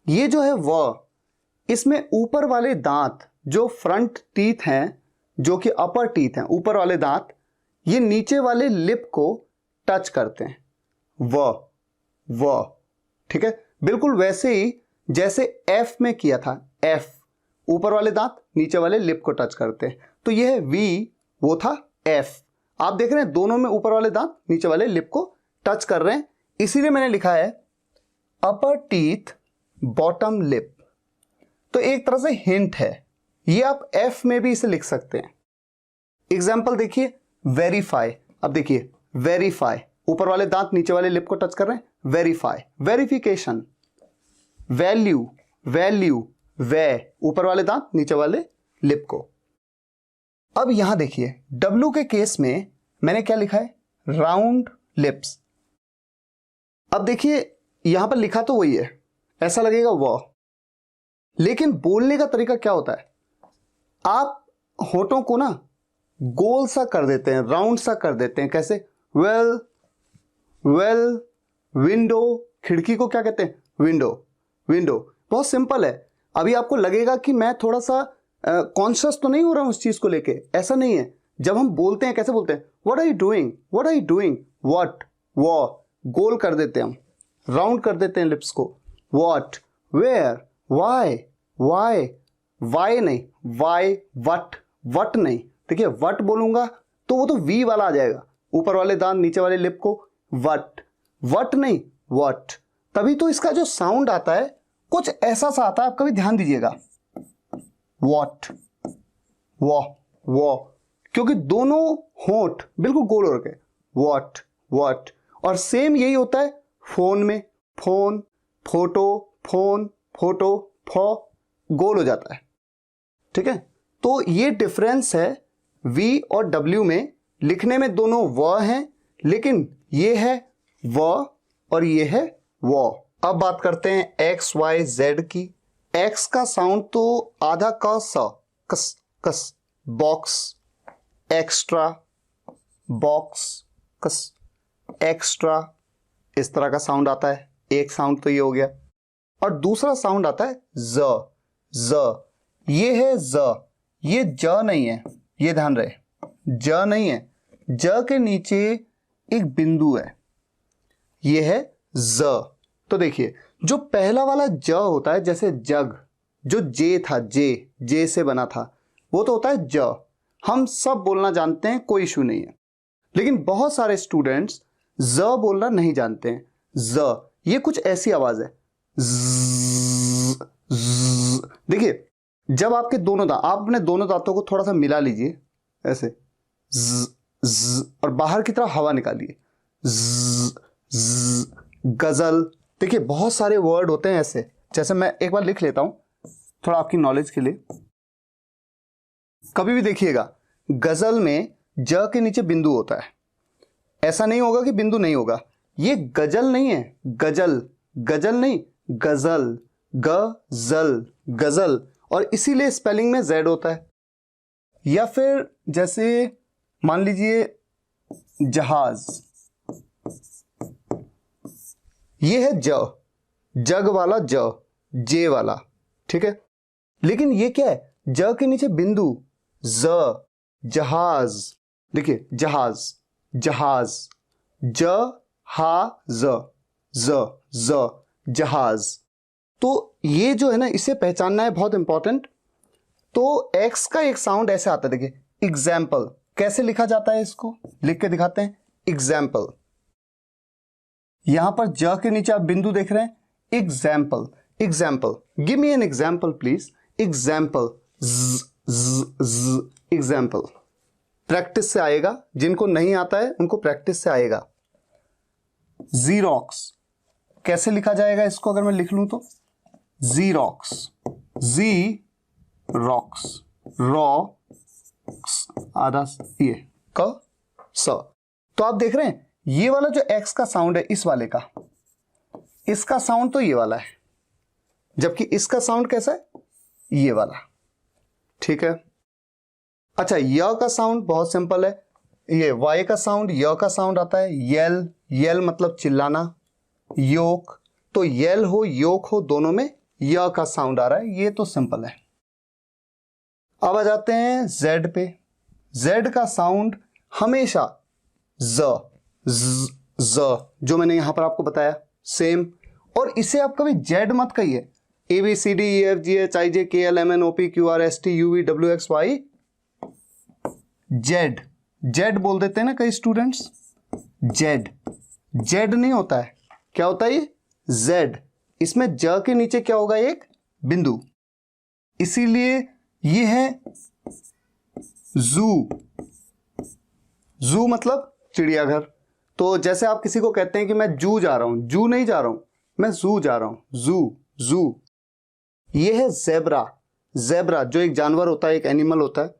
ये जो है वो, इसमें ऊपर वाले दांत जो फ्रंट टीथ हैं, जो कि अपर टीथ हैं, ऊपर वाले दांत, ये नीचे वाले लिप को टच करते हैं। व, ठीक है, बिल्कुल वैसे ही जैसे एफ में किया था। एफ, ऊपर वाले दांत नीचे वाले लिप को टच करते हैं। तो यह है वी, वो था एफ। आप देख रहे हैं दोनों में ऊपर वाले दांत नीचे वाले लिप को टच कर रहे हैं, इसीलिए मैंने लिखा है अपर टीथ बॉटम लिप। तो एक तरह से हिंट है, ये आप एफ में भी इसे लिख सकते हैं। एग्जाम्पल देखिए, वेरीफाई। अब देखिए वेरीफाई, ऊपर वाले दांत नीचे वाले लिप को टच कर रहे हैं, वेरीफाई, वेरिफिकेशन। वैल्यू, वैल्यू, वे, ऊपर वाले दांत नीचे वाले लिप को। अब यहां देखिए डब्ल्यू के केस में मैंने क्या लिखा है? Round lips. अब देखिए यहां पर लिखा तो वही है, ऐसा लगेगा वह, लेकिन बोलने का तरीका क्या होता है? आप होठों को ना गोल सा कर देते हैं, राउंड सा कर देते हैं। कैसे? वेल, वेल, विंडो, खिड़की को क्या कहते हैं? Window, window. बहुत सिंपल है। अभी आपको लगेगा कि मैं थोड़ा सा कॉन्शियस तो नहीं हो रहा हूं उस चीज को लेके, ऐसा नहीं है। जब हम बोलते हैं कैसे बोलते हैं? What are you doing, what are you doing, what, वो, गोल कर देते हैं हम, राउंड कर देते हैं लिप्स को। What, where, why, why, why नहीं, वाई, वट, वट नहीं। देखिए वट बोलूंगा तो वो तो वी वाला आ जाएगा, ऊपर वाले दांत नीचे वाले लिप को, वट, वट नहीं, वट। तभी तो इसका जो साउंड आता है कुछ ऐसा सा आता है, आप कभी ध्यान दीजिएगा। वॉट, वो, क्योंकि दोनों होंठ बिल्कुल गोल हो रखे। वॉट। और सेम यही होता है फोन में, फोन, फोटो, फोन, फोटो, गोल हो जाता है। ठीक है, तो ये डिफरेंस है V और W में। लिखने में दोनों व हैं, लेकिन ये है व और ये है वो। अब बात करते हैं X, Y, Z की। X का साउंड तो आधा का सा, कस कस, बॉक्स, एक्स्ट्रा, बॉक्स, कस, एक्स्ट्रा, इस तरह का साउंड आता है। एक साउंड तो ये हो गया। और दूसरा साउंड आता है ज। ये है ज, ये ज नहीं है, ये ध्यान रहे, ज नहीं है। ज के नीचे एक बिंदु है, ये है ज। तो देखिए, जो पहला वाला ज होता है, जैसे जग, जो जे था, जे से बना था, वो तो होता है ज। हम सब बोलना जानते हैं, कोई इशू नहीं है। लेकिन बहुत सारे स्टूडेंट्स ज बोलना नहीं जानते हैं। ज, ये कुछ ऐसी आवाज है, देखिए, जब आपके दोनों दांत, आप अपने दोनों दांतों को थोड़ा सा मिला लीजिए ऐसे, और बाहर की तरफ हवा निकालिए, गजल। देखिए, बहुत सारे वर्ड होते हैं ऐसे। जैसे मैं एक बार लिख लेता हूं थोड़ा आपकी नॉलेज के लिए। कभी भी देखिएगा, गजल में ज के नीचे बिंदु होता है। ऐसा नहीं होगा कि बिंदु नहीं होगा। ये गजल नहीं है, गजल, गजल नहीं, गजल, गजल, गजल। और इसीलिए स्पेलिंग में Z होता है। या फिर जैसे मान लीजिए जहाज, ये है ज, जग वाला ज, जे वाला। ठीक है, लेकिन ये क्या है, ज के नीचे बिंदु, ज, जहाज। देखिए, जहाज, जहाज, ज हा ज, जहाज। तो ये जो है ना, इसे पहचानना है, बहुत इंपॉर्टेंट। तो X का एक साउंड ऐसे आता है, देखिए, एग्जाम्पल। कैसे लिखा जाता है, इसको लिख के दिखाते हैं। एग्जाम्पल, यहां पर ज के नीचे आप बिंदु देख रहे हैं, example, example, give me an example please. Example, example. Practice से आएगा, जिनको नहीं आता है उनको प्रैक्टिस से आएगा। जीरोक्स, कैसे लिखा जाएगा इसको अगर मैं लिख लूं तो, जीरोक्स, जी रॉक्स, रॉक्स, आधा ये क स। तो आप देख रहे हैं, ये वाला जो X का साउंड है, इस वाले का, इसका साउंड तो ये वाला है, जबकि इसका साउंड कैसा है, ये वाला। ठीक है, अच्छा, य का साउंड बहुत सिंपल है। ये Y का साउंड, य का साउंड आता है यल, यल मतलब चिल्लाना। योक, तो यल हो योक हो, दोनों में य का साउंड आ रहा है, ये तो सिंपल है। अब आ जाते हैं Z पे। Z का साउंड हमेशा ज, जो मैंने यहां पर आपको बताया, सेम। और इसे आप कभी जेड मत कहिए। ABCDEFGHIJKLMNOPQRSTUVWXY, जेड, जेड बोल देते हैं ना कई स्टूडेंट्स, जेड, जेड नहीं होता है। क्या होता है ये, जेड। इसमें ज के नीचे क्या होगा, एक बिंदु, इसीलिए ये है जू। जू मतलब चिड़ियाघर। तो जैसे आप किसी को कहते हैं कि मैं जू जा रहा हूं, जू नहीं जा रहा हूं, मैं जू जा रहा हूं, जू, जू। ये है जेब्रा, जेब्रा जो एक जानवर होता है, एक एनिमल होता है।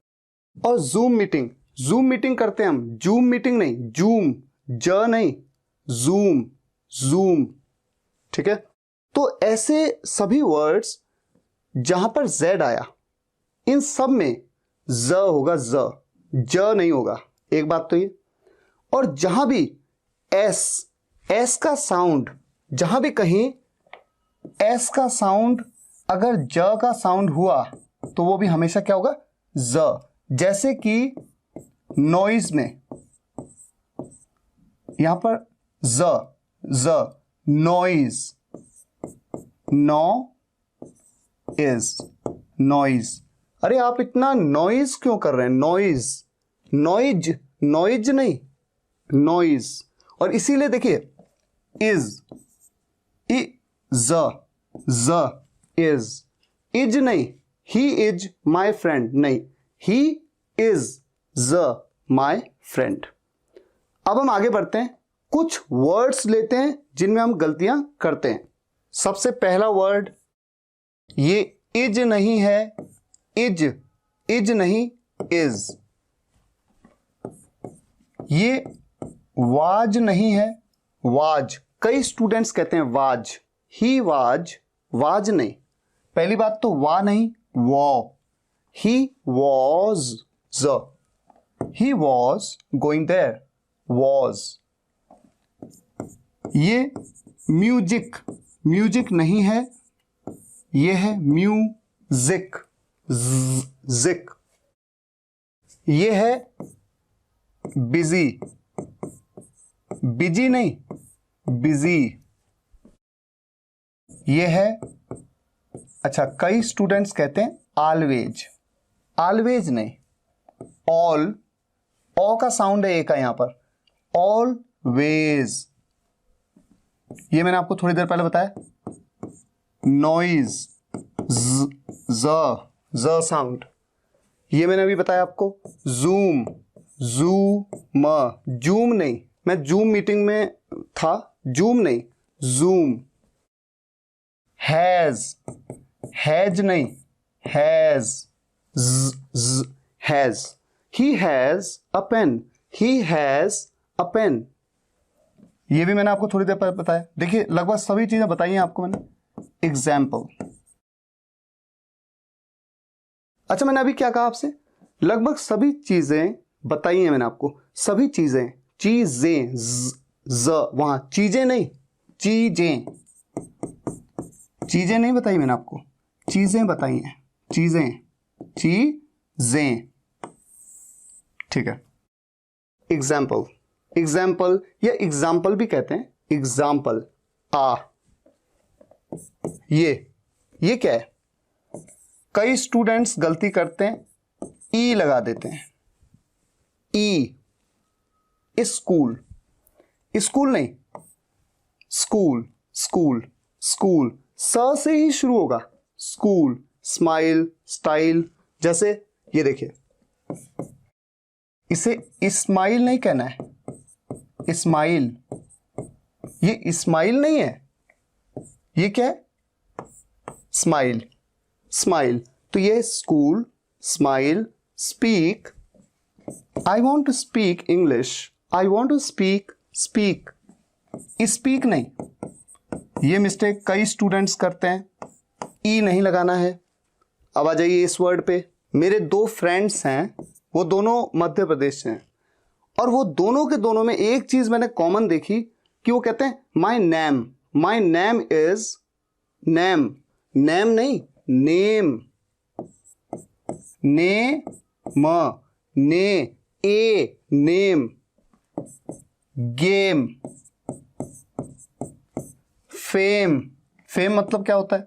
और जूम मीटिंग, जूम मीटिंग करते हैं हम, जूम मीटिंग नहीं, जूम, ज नहीं, जूम, जूम। ठीक है, तो ऐसे सभी वर्ड्स जहां पर जेड आया, इन सब में ज होगा, ज नहीं होगा। एक बात तो ये। और जहां भी एस, एस का साउंड, जहां भी कहीं एस का साउंड अगर ज का साउंड हुआ तो वो भी हमेशा क्या होगा, ज। जैसे कि नॉइज में, यहां पर ज, नॉइज, नो इज, नॉइज। अरे आप इतना नॉइज क्यों कर रहे हैं, नॉइज, नॉइज, नॉइज नहीं, नॉइज। और इसीलिए देखिए, इज, इज नहीं, ही इज माई फ्रेंड नहीं, ही इज ज माई फ्रेंड। अब हम आगे बढ़ते हैं, कुछ वर्ड्स लेते हैं जिनमें हम गलतियां करते हैं। सबसे पहला वर्ड, ये इज नहीं है, इज नहीं, इज। ये वाज नहीं है, वाज। कई स्टूडेंट्स कहते हैं वाज, ही वाज नहीं। पहली बात तो वा नहीं, वॉ। He was, he was going there, was. ये म्यूजिक नहीं है, ये है म्यूजिक, जिक। ये है बिजी नहीं, बिजी। ये है, अच्छा कई स्टूडेंट्स कहते हैं ऑलवेज नहीं, ऑल। ओ का साउंड है ए का यहां पर, ऑलवेज। ये मैंने आपको थोड़ी देर पहले बताया, नॉइज, ज साउंड। ये मैंने अभी बताया आपको, जूम, जूम नहीं, मैं जूम मीटिंग में था, जूम नहीं, जूम। हैज नहीं, has, has. He has a pen, ये भी मैंने आपको थोड़ी देर पहले बताया। देखिए लगभग सभी चीजें बताई हैं आपको मैंने। एग्जाम्पल, अच्छा मैंने अभी क्या कहा आपसे, लगभग सभी चीजें बताई हैं मैंने आपको, सभी चीजें, वहां चीजें नहीं, चीजें नहीं बताई मैंने आपको, चीजें बताई हैं, चीजें, ठीक है। एग्जाम्पल या एग्जाम्पल भी कहते हैं, एग्जाम्पल। ये क्या है, कई स्टूडेंट्स गलती करते हैं, ई लगा देते हैं, ई। स्कूल नहीं, स्कूल, स से ही शुरू होगा, स्कूल। स्माइल, स्टाइल, जैसे ये देखिए, इसे इस्माइल नहीं कहना है, इस्माइल। ये इस्माइल नहीं है, ये क्या है, स्माइल। तो ये school, smile, speak, I want to speak English, I want to speak नहीं। ये मिस्टेक कई स्टूडेंट्स करते हैं, ई नहीं लगाना है। अब आ जाइए इस वर्ड पे। मेरे दो फ्रेंड्स हैं, वो दोनों मध्य प्रदेश से हैं, और वो दोनों के दोनों में एक चीज मैंने कॉमन देखी कि वो कहते हैं माई नेम इज, नेम नहीं, नेम, नेम। गेम, फेम मतलब क्या होता है,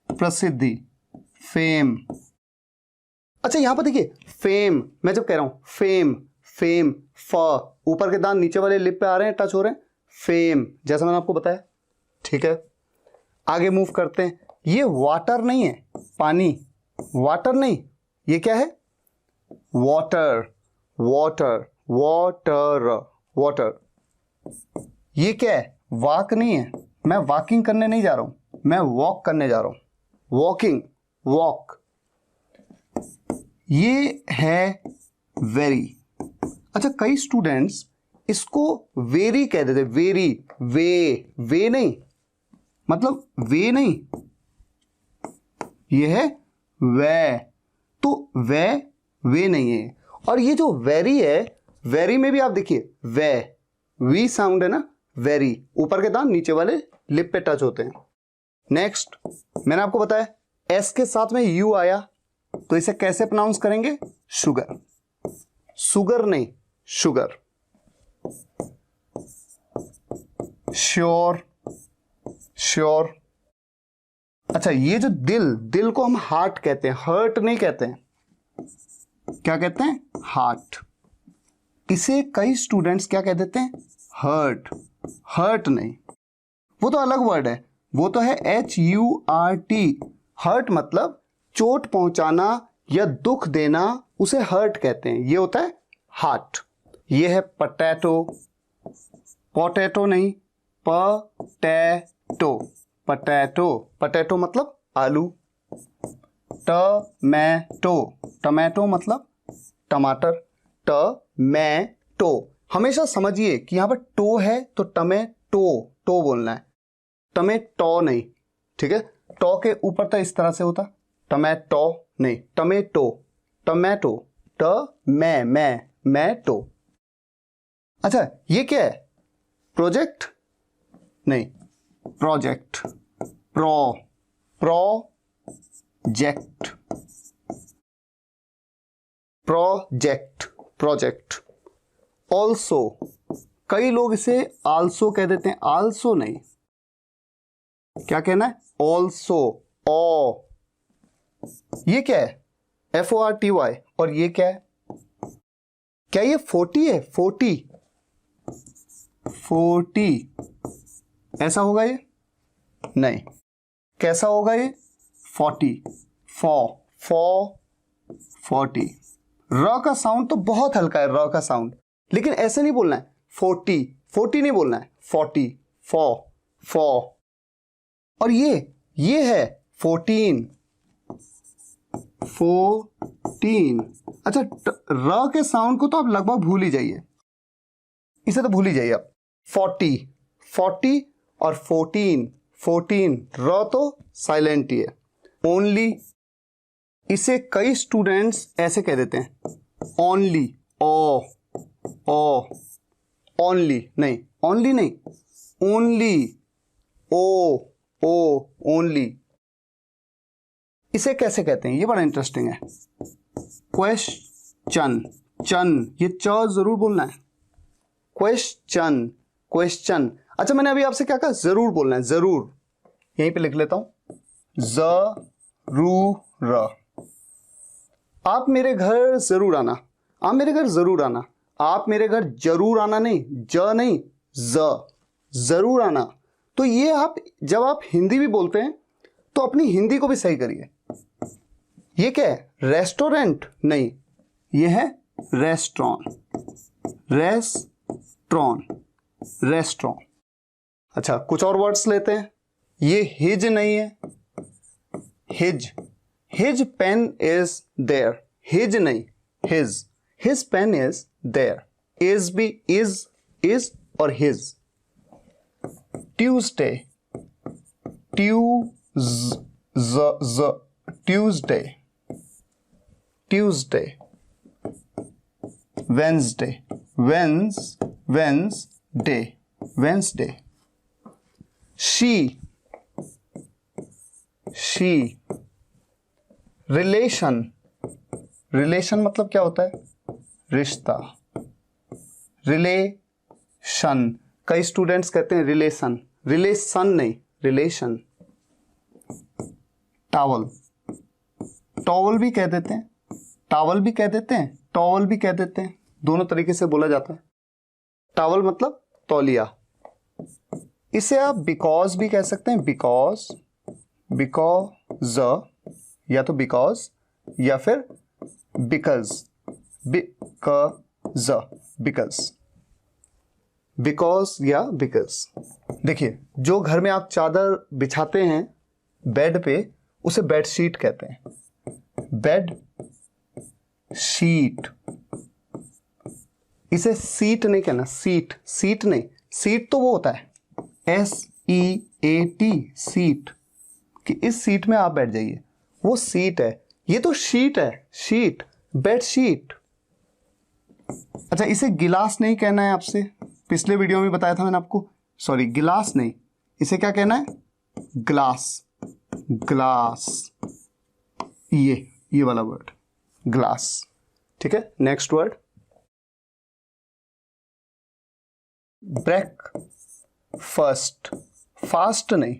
प्रसिद्धि, फेम। अच्छा यहां पर देखिए, फेम, मैं जब कह रहा हूं फेम, फ, ऊपर के दांत नीचे वाले लिप पे आ रहे हैं, टच हो रहे हैं, फेम, जैसा मैंने आपको बताया। ठीक है, आगे मूव करते हैं। ये वाटर नहीं है, पानी, वाटर नहीं, ये क्या है, वाटर। ये क्या है, वॉक नहीं है, मैं वॉकिंग करने नहीं जा रहा हूं, मैं वॉक करने जा रहा हूं, वॉक। ये है वेरी। अच्छा कई स्टूडेंट्स इसको वेरी कह देते, वे नहीं, मतलब वे नहीं, ये है वे, तो वे नहीं है। और ये जो वेरी है, वेरी में भी आप देखिए, वी साउंड है ना, वेरी, ऊपर के दांत नीचे वाले लिप पे टच होते हैं। नेक्स्ट, मैंने आपको बताया एस के साथ में यू आया तो इसे कैसे प्रोनाउंस करेंगे, शुगर नहीं, शुगर। श्योर। अच्छा ये जो दिल को हम हार्ट कहते हैं, हर्ट नहीं कहते हैं, क्या कहते हैं, हार्ट। इसे कई स्टूडेंट्स क्या कह देते हैं, हर्ट नहीं, वो तो अलग वर्ड है, वो तो है HURT। हर्ट मतलब चोट पहुंचाना या दुख देना, उसे हर्ट कहते हैं, ये होता है हार्ट। ये है पटैटो, पोटैटो नहीं, पटैटो, पटैटो, पटैटो मतलब आलू। टमैटो, टमैटो मतलब टमाटर, टमैटो। हमेशा समझिए कि यहां पर टो है तो टमैटो, टो बोलना है, टमेटो नहीं, ठीक है। टो के ऊपर तो इस तरह से होता, टमैटो नहीं, टमेटो, टमैटो, मैटो। अच्छा ये क्या है, प्रोजेक्ट नहीं, project, project, project, project. Also, कई लोग इसे आल्सो कह देते हैं, आल्सो नहीं, क्या कहना है, ऑल्सो, ओ। ये क्या है, FORTY, और ये क्या है, क्या ये 40 है, 40 ऐसा होगा ये, नहीं, कैसा होगा ये, 40, 40। र का साउंड तो बहुत हल्का है, र का साउंड, लेकिन ऐसे नहीं बोलना है 40 नहीं बोलना है, 40, 4। और ये है 14। अच्छा र के साउंड को तो आप लगभग भूल ही जाइए, इसे तो भूल ही जाइए आप। 40 और 14 र तो साइलेंट ही है। ओनली, इसे कई स्टूडेंट्स ऐसे कह देते हैं, ओनली, ओ, ओनली नहीं, ओनली, ओ, ओनली। इसे कैसे कहते हैं, ये बड़ा इंटरेस्टिंग है, क्वेश्चन, ये च जरूर बोलना है, क्वेश्चन। अच्छा मैंने अभी आपसे क्या कहा, जरूर बोलना है, जरूर, यहीं पे लिख लेता हूं, जरूर। आप मेरे घर जरूर आना, आप मेरे घर जरूर आना, आप मेरे घर जरूर आना नहीं, नहीं, जरूर आना। तो ये आप जब आप हिंदी भी बोलते हैं तो अपनी हिंदी को भी सही करिए। ये क्या है, रेस्टोरेंट नहीं, ये है रेस्टोरेंट। अच्छा कुछ और वर्ड्स लेते हैं, ये हिज नहीं है, his pen is there, his नहीं, his pen is there, is भी इज और his. Tuesday, Tuesday, Wednesday, she, relation मतलब क्या होता है, रिश्ता, रिलेशन। कई स्टूडेंट्स कहते हैं रिलेशन नहीं, रिलेशन। टॉवल भी कह देते हैं, टॉवल भी कह देते हैं, दोनों तरीके से बोला जाता है। टॉवल मतलब तौलिया। इसे आप बिकॉज भी कह सकते हैं, बिकॉज, या तो बिकॉज या फिर बिकॉज, या बिकॉज। देखिए जो घर में आप चादर बिछाते हैं बेड पे, उसे बेडशीट कहते हैं, बेड शीट। इसे सीट नहीं कहना, सीट नहीं, सीट तो वो होता है SEAT, सीट, कि इस सीट में आप बैठ जाइए, वो सीट है। ये तो शीट है, शीट, बेडशीट। अच्छा इसे गिलास नहीं कहना है आपसे, पिछले वीडियो में बताया था मैंने आपको, सॉरी गिलास नहीं, इसे क्या कहना है, ग्लास, ये वाला वर्ड ग्लास, ठीक है। नेक्स्ट वर्ड, ब्रेकफास्ट, फास्ट नहीं,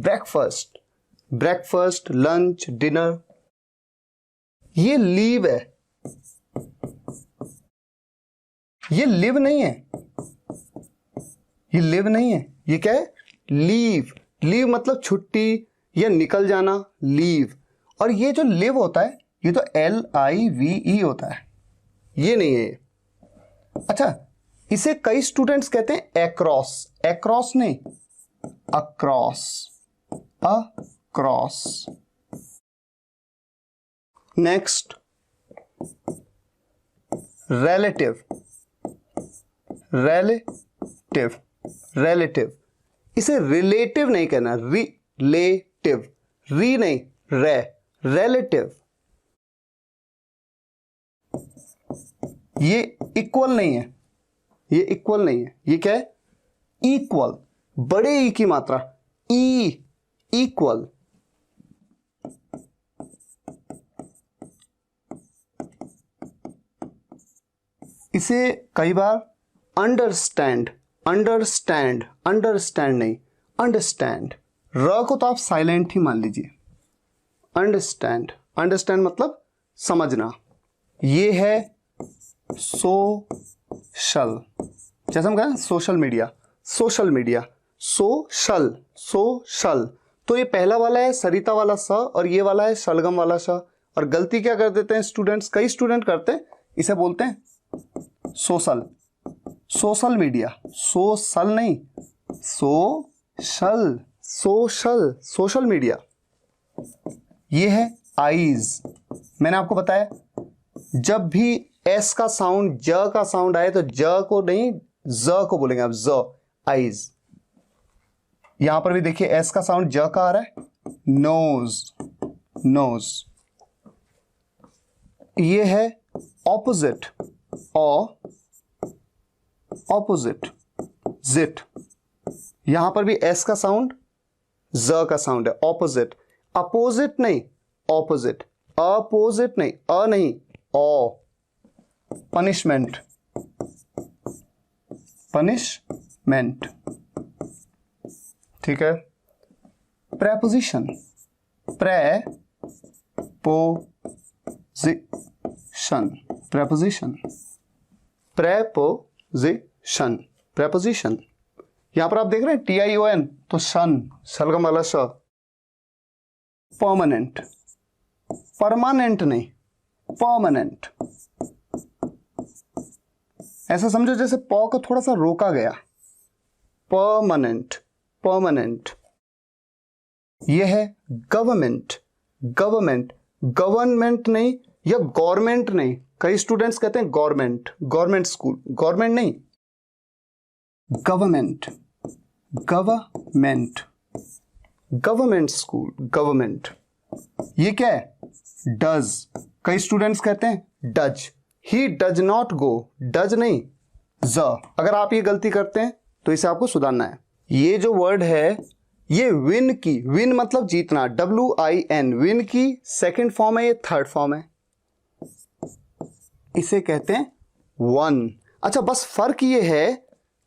ब्रेकफास्ट, लंच, डिनर। ये लीव है, ये लिव नहीं है, ये क्या है, लीव मतलब छुट्टी या निकल जाना, लीव। और ये जो लिव होता है ये तो LIVE होता है, ये नहीं है। अच्छा, इसे कई स्टूडेंट्स कहते हैं अक्रॉस, अक्रॉस नहीं, across, across. Next, relative, relative, relative, इसे रिलेटिव नहीं कहना, रिलेटिव, री नहीं, रे, रिलेटिव। ये इक्वल नहीं है, ये इक्वल नहीं है, ये क्या है? इक्वल, बड़े ई की मात्रा, ई, इक्वल। इसे कई बार अंडरस्टैंड, अंडरस्टैंड, अंडरस्टैंड नहीं, अंडरस्टैंड, र को तो आप साइलेंट ही मान लीजिए। अंडरस्टैंड, अंडरस्टैंड मतलब समझना। ये है सोशल, जैसे हम कहें social media, social media, social, social. तो ये पहला वाला है सरिता वाला स और ये वाला है शलगम वाला श। और गलती क्या कर देते हैं स्टूडेंट्स, कई स्टूडेंट करते हैं, इसे बोलते हैं सोशल, सोशल मीडिया, सोशल नहीं, सोशल, सोशल, सोशल मीडिया। ये है आईज। मैंने आपको बताया जब भी एस का साउंड, ज का साउंड आए तो ज को नहीं ज को बोलेंगे आप, ज, आईज। यहां पर भी देखिए एस का साउंड ज का आ रहा है, नोज, नोज। ये है ऑपोजिट, ऑपोजिट, जिट। यहां पर भी एस का साउंड ज का साउंड है, ऑपोजिट, अपोजिट नहीं, ऑपोजिट, अपोजिट नहीं, अ नहीं, ओ। पनिशमेंट, पनिशमेंट, ठीक है। Preposition, preposition, preposition, preposition, preposition. यहां पर आप देख रहे हैं TION, तो शन, शलगम वाला श। परमानेंट, परमानेंट नहीं, परमानेंट। ऐसा समझो जैसे प को थोड़ा सा रोका गया, परमानेंट, परमानेंट। यह है गवर्नमेंट, गवर्नमेंट, गवर्नमेंट नहीं या गवर्नमेंट नहीं। कई स्टूडेंट्स कहते हैं गवर्नमेंट, गवर्नमेंट स्कूल, गवर्नमेंट नहीं, government, government, government school, government. ये क्या है? डज। कई स्टूडेंट्स कहते हैं does, he does not go, does नहीं, ज। अगर आप ये गलती करते हैं तो इसे आपको सुधारना है। ये जो वर्ड है ये विन की, विन मतलब जीतना, WIN, विन की सेकंड फॉर्म है, ये थर्ड फॉर्म है, इसे कहते हैं वन। अच्छा, बस फर्क ये है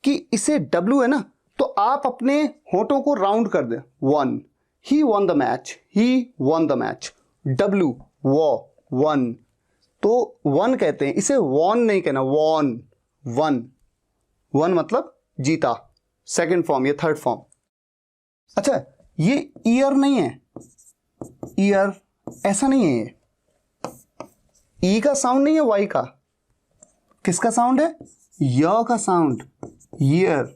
कि इसे W है ना, तो आप अपने होठों को राउंड कर दें, one. He won the match, he won the match, W, वो, वन। तो वन कहते हैं, इसे वॉन नहीं कहना, वॉन, वन, वन मतलब जीता, सेकंड फॉर्म, ये थर्ड फॉर्म। अच्छा, ये ईयर नहीं है, ईयर ऐसा नहीं है, ये ई का साउंड नहीं है, वाई का। किसका साउंड है? य का sound, year.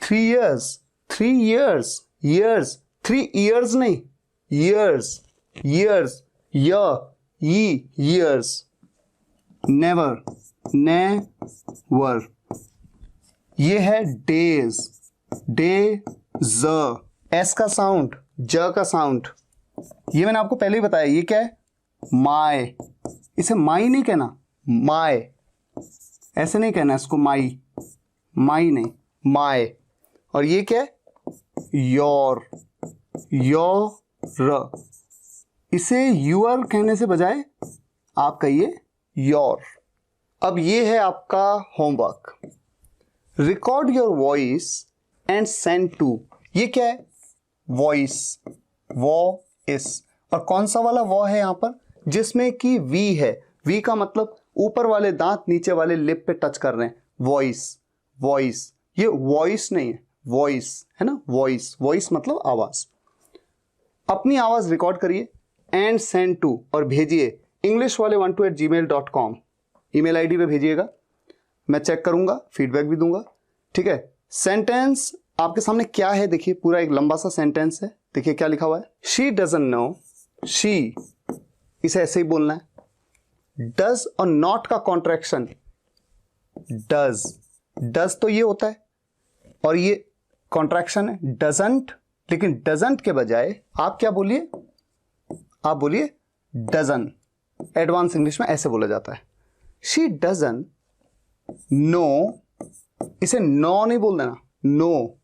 3 years, 3 years, years, 3 years नहीं, years, years, य, ई, years। never, never। ये है days, days, एस का साउंड, ज का साउंड। ये मैंने आपको पहले ही बताया, ये क्या है? माय। इसे माई नहीं कहना, माय, ऐसे नहीं कहना इसको, माई, माई नहीं, माय। और ये क्या है? Your, your. इसे यूर कहने से बजाय आप कहिए योर। अब ये है आपका homework, record your voice and send to. ये क्या है? Voice, voice. और कौन सा वाला वो है यहां पर? जिसमें कि वी है, वी का मतलब ऊपर वाले दांत नीचे वाले लिप पे टच कर रहे हैं, वॉइस, वॉइस। ये वॉइस नहीं है, वॉइस है ना, वॉइस, वॉइस मतलब आवाज। अपनी आवाज रिकॉर्ड करिए एंड सेंड टू, और भेजिए इंग्लिश वाले 12@gmail.com ईमेल आईडी पे भेजिएगा। मैं चेक करूंगा, फीडबैक भी दूंगा, ठीक है। सेंटेंस आपके सामने क्या है, देखिए पूरा एक लंबा सा सेंटेंस है, देखिए क्या लिखा हुआ है। शी डजंट नो, शी, इसे ऐसे ही बोलना है। डज और नॉट का कॉन्ट्रैक्शन डज, डज तो ये होता है और ये कॉन्ट्रैक्शन है डजंट, लेकिन डजंट के बजाय आप क्या बोलिए, आप बोलिए डजन। एडवांस इंग्लिश में ऐसे बोला जाता है। शी डजन नो, इसे नो नहीं बोल देना, no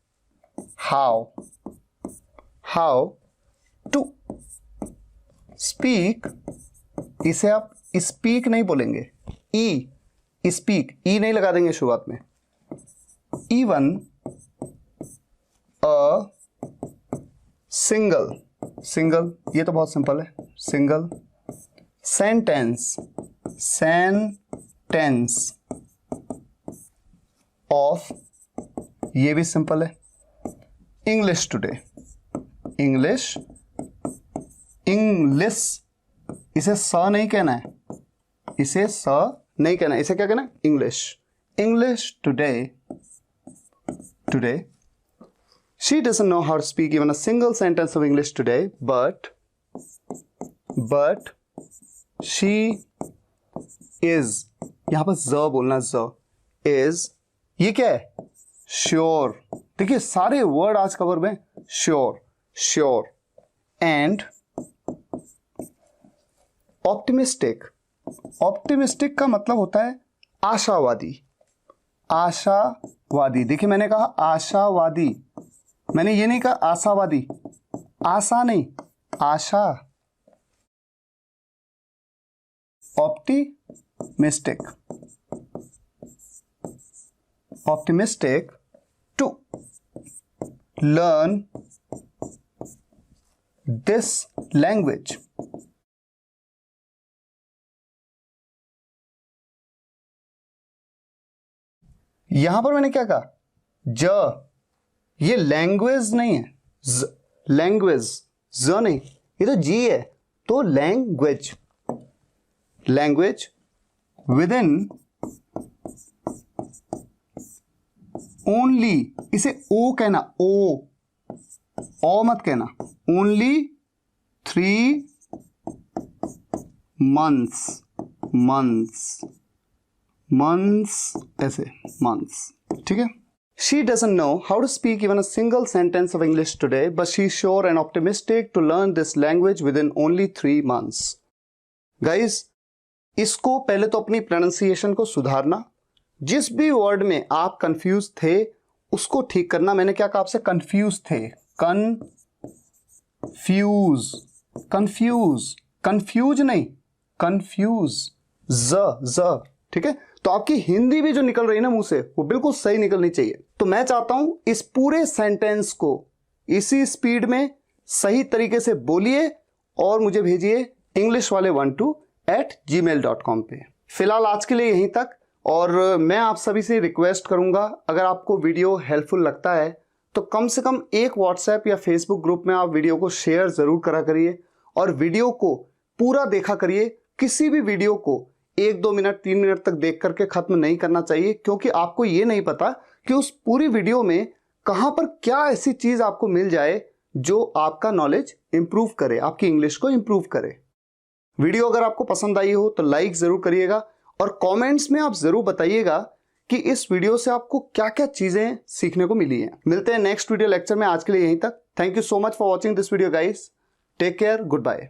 how, how to speak, इसे आप स्पीक नहीं बोलेंगे, ई, स्पीक, ई नहीं लगा देंगे शुरुआत में। इवन अ सिंगल, सिंगल ये तो बहुत सिंपल है, सिंगल सेंटेंस, सेंटेंस ऑफ, ये भी सिंपल है। इंग्लिश टुडे, इंग्लिश, इंग्लिश, इसे स नहीं कहना है, इसे स नहीं कहना है, इसे क्या कहना है, English, English today, today. She doesn't know how to speak even a single sentence of English today, but she is, यहां पर ज बोलना, ज, is, ये क्या है, श्योर, देखिए सारे वर्ड आज कवर में, sure, sure, and optimistic, optimistic का मतलब होता है आशावादी, आशावादी, देखिए मैंने कहा आशावादी, मैंने ये नहीं कहा आशावादी, आशा नहीं, आशा, optimistic, optimistic to learn this language, यहां पर मैंने क्या कहा, ज, ये लैंग्वेज नहीं है, लैंग्वेज, ज नहीं, ये तो जी है, तो language, language with in only, इसे ओ कहना, ओ मत कहना, ओनली 3 months, months, months ऐसे, months, ठीक है। She doesn't know how to speak even a single sentence of English today, but she's sure and optimistic to learn this language within only 3 months. Guys, इसको पहले तो अपनी pronunciation को सुधारना, जिस भी वर्ड में आप कंफ्यूज थे उसको ठीक करना। मैंने क्या कहा आपसे, कंफ्यूज थे, कंफ्यूज, कंफ्यूज, कंफ्यूज नहीं, कंफ्यूज, ज, ठीक है। तो आपकी हिंदी भी जो निकल रही है ना मुंह से, वो बिल्कुल सही निकलनी चाहिए। तो मैं चाहता हूं इस पूरे सेंटेंस को इसी स्पीड में सही तरीके से बोलिए और मुझे भेजिए englishwale12@gmail.com पे। फिलहाल आज के लिए यहीं तक, और मैं आप सभी से रिक्वेस्ट करूंगा, अगर आपको वीडियो हेल्पफुल लगता है तो कम से कम एक व्हाट्सएप या फेसबुक ग्रुप में आप वीडियो को शेयर जरूर करा करिए और वीडियो को पूरा देखा करिए। किसी भी वीडियो को 1-2 मिनट 3 मिनट तक देख करके खत्म नहीं करना चाहिए, क्योंकि आपको ये नहीं पता कि उस पूरी वीडियो में कहां पर क्या ऐसी चीज आपको मिल जाए जो आपका नॉलेज इंप्रूव करे, आपकी इंग्लिश को इंप्रूव करे। वीडियो अगर आपको पसंद आई हो तो लाइक जरूर करिएगा और कमेंट्स में आप जरूर बताइएगा कि इस वीडियो से आपको क्या क्या चीजें सीखने को मिली हैं। मिलते हैं नेक्स्ट वीडियो लेक्चर में, आज के लिए यहीं तक। Thank you so much for watching this video guys, take care, good bye.